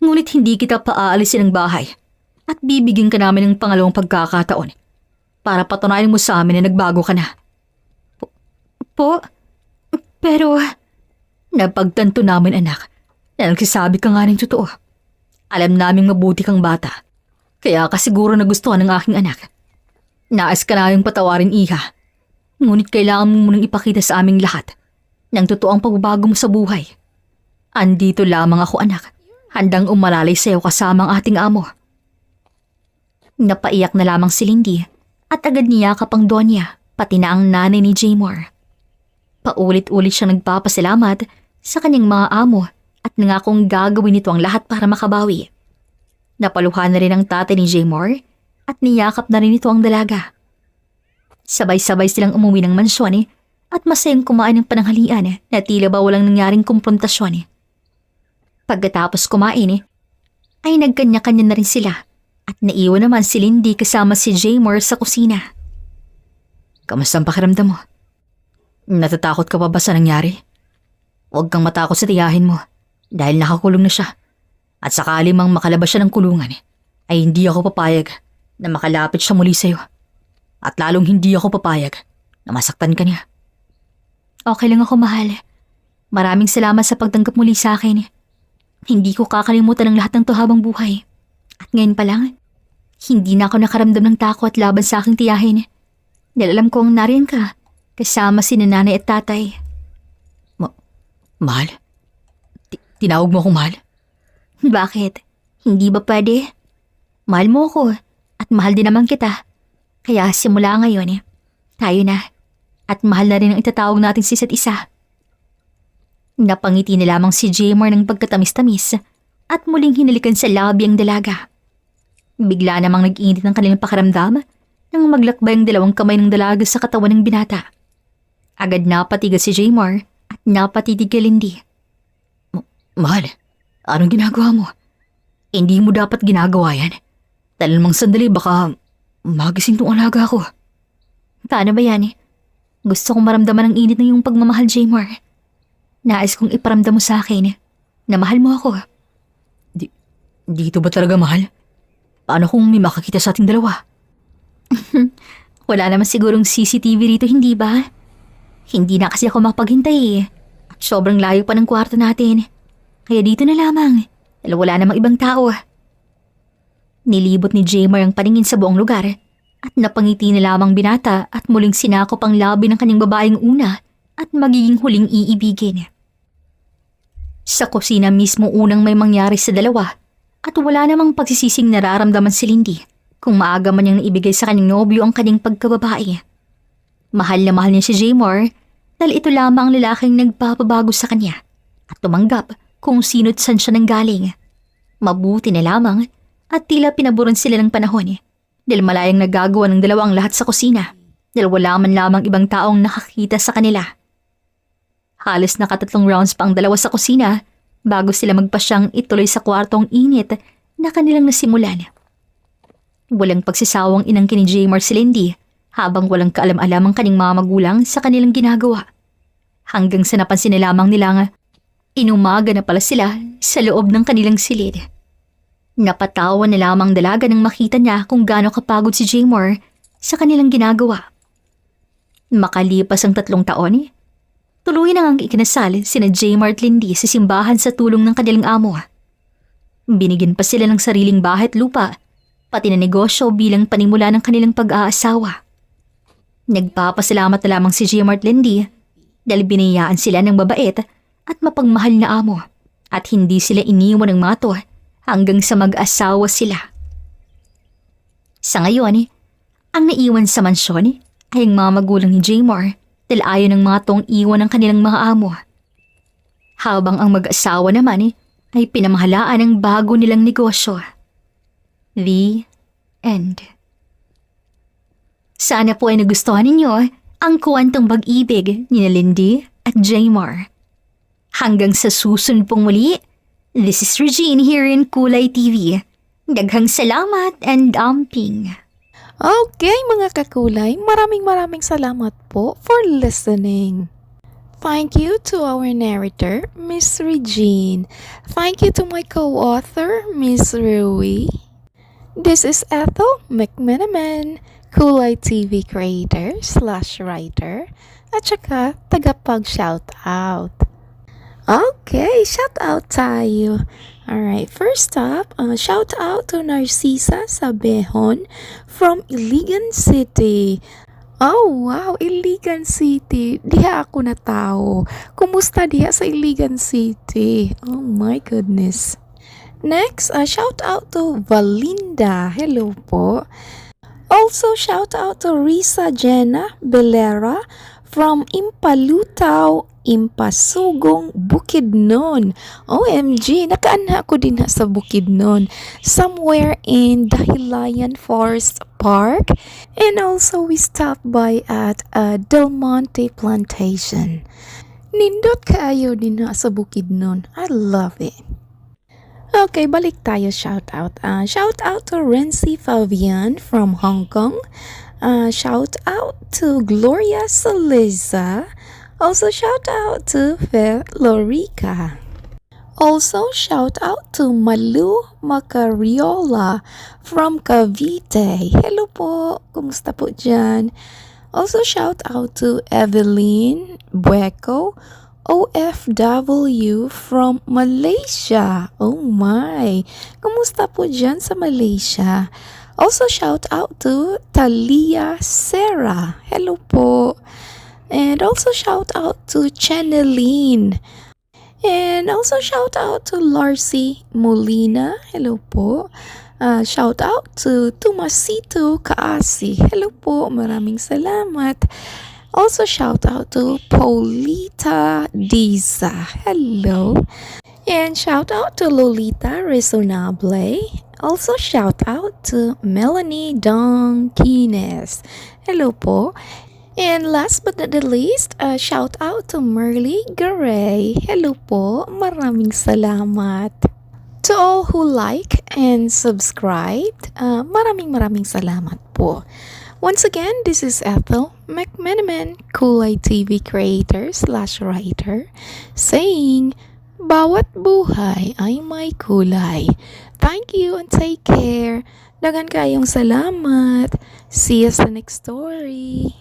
Ngunit hindi kita paaalisin ng bahay at bibigyan ka namin ng pangalawang pagkakataon para patunayan mo sa amin na nagbago ka na. Pero Napagtanto namin, anak, na nagsasabi ka nga ng totoo. Alam naming mabuti kang bata, kaya kasiguro nagustuhan ng aking anak. Nais ka naming patawarin, iha. Ngunit kailangan mo munang ipakita sa aming lahat ng totoong pagbabago mo sa buhay. Andito lamang ako, anak. Handang umalalay sa'yo kasama ang ating amo. Napaiyak na lamang si Lindy at agad niyakap ang Donya, pati na ang nanay ni Jaymar. Paulit-ulit siyang nagpapasalamat sa kanyang mga amo at nangakong gagawin nito ang lahat para makabawi. Napaluhan na rin ang tatay ni Jaymar at niyakap na rin ito ang dalaga. Sabay-sabay silang umuwi ng mansyon at masayang kumain ng pananghalian na tila ba walang nangyaring kumprontasyon. Pagkatapos kumain ay nagkanya-kanya na rin sila at naiwan naman si Lindy kasama si Jaymar sa kusina. Kamusta ang pakiramdam mo? Natatakot ka pa ba sa nangyari? Huwag kang matakot sa tiyahin mo dahil nakakulong na siya. At sakali mang makalabas siya ng kulungan, ay hindi ako papayag na makalapit siya muli sa'yo. At lalong hindi ako papayag na masaktan ka niya. Okay lang ako, mahal. Maraming salamat sa pagtanggap muli sa akin. Hindi ko kakalimutan ang lahat ng to habang buhay. At ngayon pa lang, hindi na ako nakaramdam ng takot laban sa aking tiyahin. Dahil alam kong nariyan ka, kasama si nanay at tatay. Mahal? Tinawag mo akong mahal? Bakit? Hindi ba pwede? Mahal mo ako at mahal din naman kita. Kaya simula ngayon, tayo na. At mahal na rin ang itatawag natin sa isa't isa. Napangiti na lamang si Jaymar ng pagkatamis-tamis at muling hinalikan sa labi ang dalaga. Bigla namang nag-init ng kanilang pakiramdam nang maglakbay ang dalawang kamay ng dalaga sa katawan ng binata. Agad napatigas si Jaymar at napatitig kay Lindy. Mahal, anong ginagawa mo? Hindi mo dapat ginagawa yan. Dahil namang sandali baka magising tong alaga ko. Paano ba yan? Gusto kong maramdaman ang init ng iyong pagmamahal, Jaymar. Nais kong iparamdam mo sa akin na mahal mo ako. Dito ba talaga mahal? Paano kung may makakita sa ating dalawa? Wala naman sigurong CCTV rito, hindi ba? Hindi na kasi ako mapaghintay at sobrang layo pa ng kwarto natin. Kaya dito na lamang, dahil wala namang ibang tao. Nilibot ni Jaymar ang paningin sa buong lugar at napangiti na lamang binata at muling sinakop ang labi ng kanyang babaeng una at magiging huling iibigin. Sa kusina mismo unang may mangyari sa dalawa at wala namang pagsisising nararamdaman si Lindy kung maaga man niyang naibigay sa kanyang nobyo ang kanyang pagkababae. Mahal na mahal niya si Jaymar dahil ito lamang ang lalaking nagpapabago sa kanya at tumanggap kung sino't saan siya nanggaling. Mabuti na lamang at tila pinaboran sila ng panahon dahil malayang nagagawa ng dalawa ang lahat sa kusina dahil wala man lamang ibang taong nakakita sa kanila. Halos nakatatlong rounds pa ang dalawa sa kusina bago sila magpasyang ituloy sa kwartong init na kanilang nasimulan. Walang pagsisawang inangkin ni Jaymar si Lindy habang walang kaalam-alam ang kaning mga magulang sa kanilang ginagawa. Hanggang sa napansin na lamang nilang inumaga na pala sila sa loob ng kanilang silid. Napatawa na lamang dalaga nang makita niya kung gaano kapagod si Jaymar sa kanilang ginagawa. Makalipas ang 3 taon, tuloy na ngang ikinasal sina Jaymar at Lindy sa simbahan sa tulong ng kanilang amo. Binigyan pa sila ng sariling bahay at lupa, pati na negosyo bilang panimula ng kanilang pag-aasawa. Nagpapasalamat na lamang si Jaymar at Lindy dahil binayaan sila ng babait at mapagmahal na amo At hindi sila iniwan ng mga to hanggang sa mag-asawa sila. Sa ngayon, ang naiwan sa mansyon ay ang mga magulang ni Jaymar dahil ayaw ng mga tong iwan ng kanilang mga amo. Habang ang mag-asawa naman ay pinamahalaan ng bago nilang negosyo. The end. Sana po ay nagustuhan ninyo ang kwentong pag-ibig ni Lindy at Jaymar. Hanggang sa susunod pong muli, this is Regine here in Kulay TV. Daghang salamat and amping. Okay mga kakulay, maraming salamat po for listening. Thank you to our narrator, Miss Regine. Thank you to my co-author, Miss Rui. This is Ethel McMenamin, Kulay TV creator/writer, at saka tagapag-shoutout. Okay, shoutout tayo. Alright, first up, shoutout to Narcisa Sabehon from Iligan City. Oh, wow, Iligan City. Diha ako na tao. Kumusta diha sa Iligan City? Oh my goodness. Next, shout out to Valinda. Hello po. Also, shout out to Risa Jenna Belera from Impalutaw, Impasugong, Bukidnon. OMG, nakaanha ko din sa Bukidnon. Somewhere in Dahilayan Forest Park. And also, we stopped by at Del Monte Plantation. Nindot kaayo din sa Bukidnon. I love it. Okay, balik tayo shoutout. Shoutout to Renzi Fabian from Hong Kong. Shout out to Gloria Saliza. Also shout out to Fe Lorica. Also shout out to Malu Macariola from Cavite. Hello po, kumusta po dyan? Also shout out to Evelyn Bueco, OFW from Malaysia. Oh my, kumusta po dyan sa Malaysia? Also shout out to Talia Sarah. Hello po. And also shout out to Channeline. And also shout out to Larcy Molina. Hello po. Shout out to Tomasito Kaasi. Hello po. Maraming salamat. Also shout out to Paulita Diza. Hello. And shout out to Lolita Resonable. Also shout out to Melanie Donquines. Hello po. And last but not the least, shout out to Merly Garay. Hello po, maraming salamat. To all who like and subscribed, maraming salamat po. Once again, this is Ethel McMenamin, Kulay TV creator/writer, saying, bawat buhay ay may kulay. Thank you and take care. Dagan kayong salamat. See you sa next story.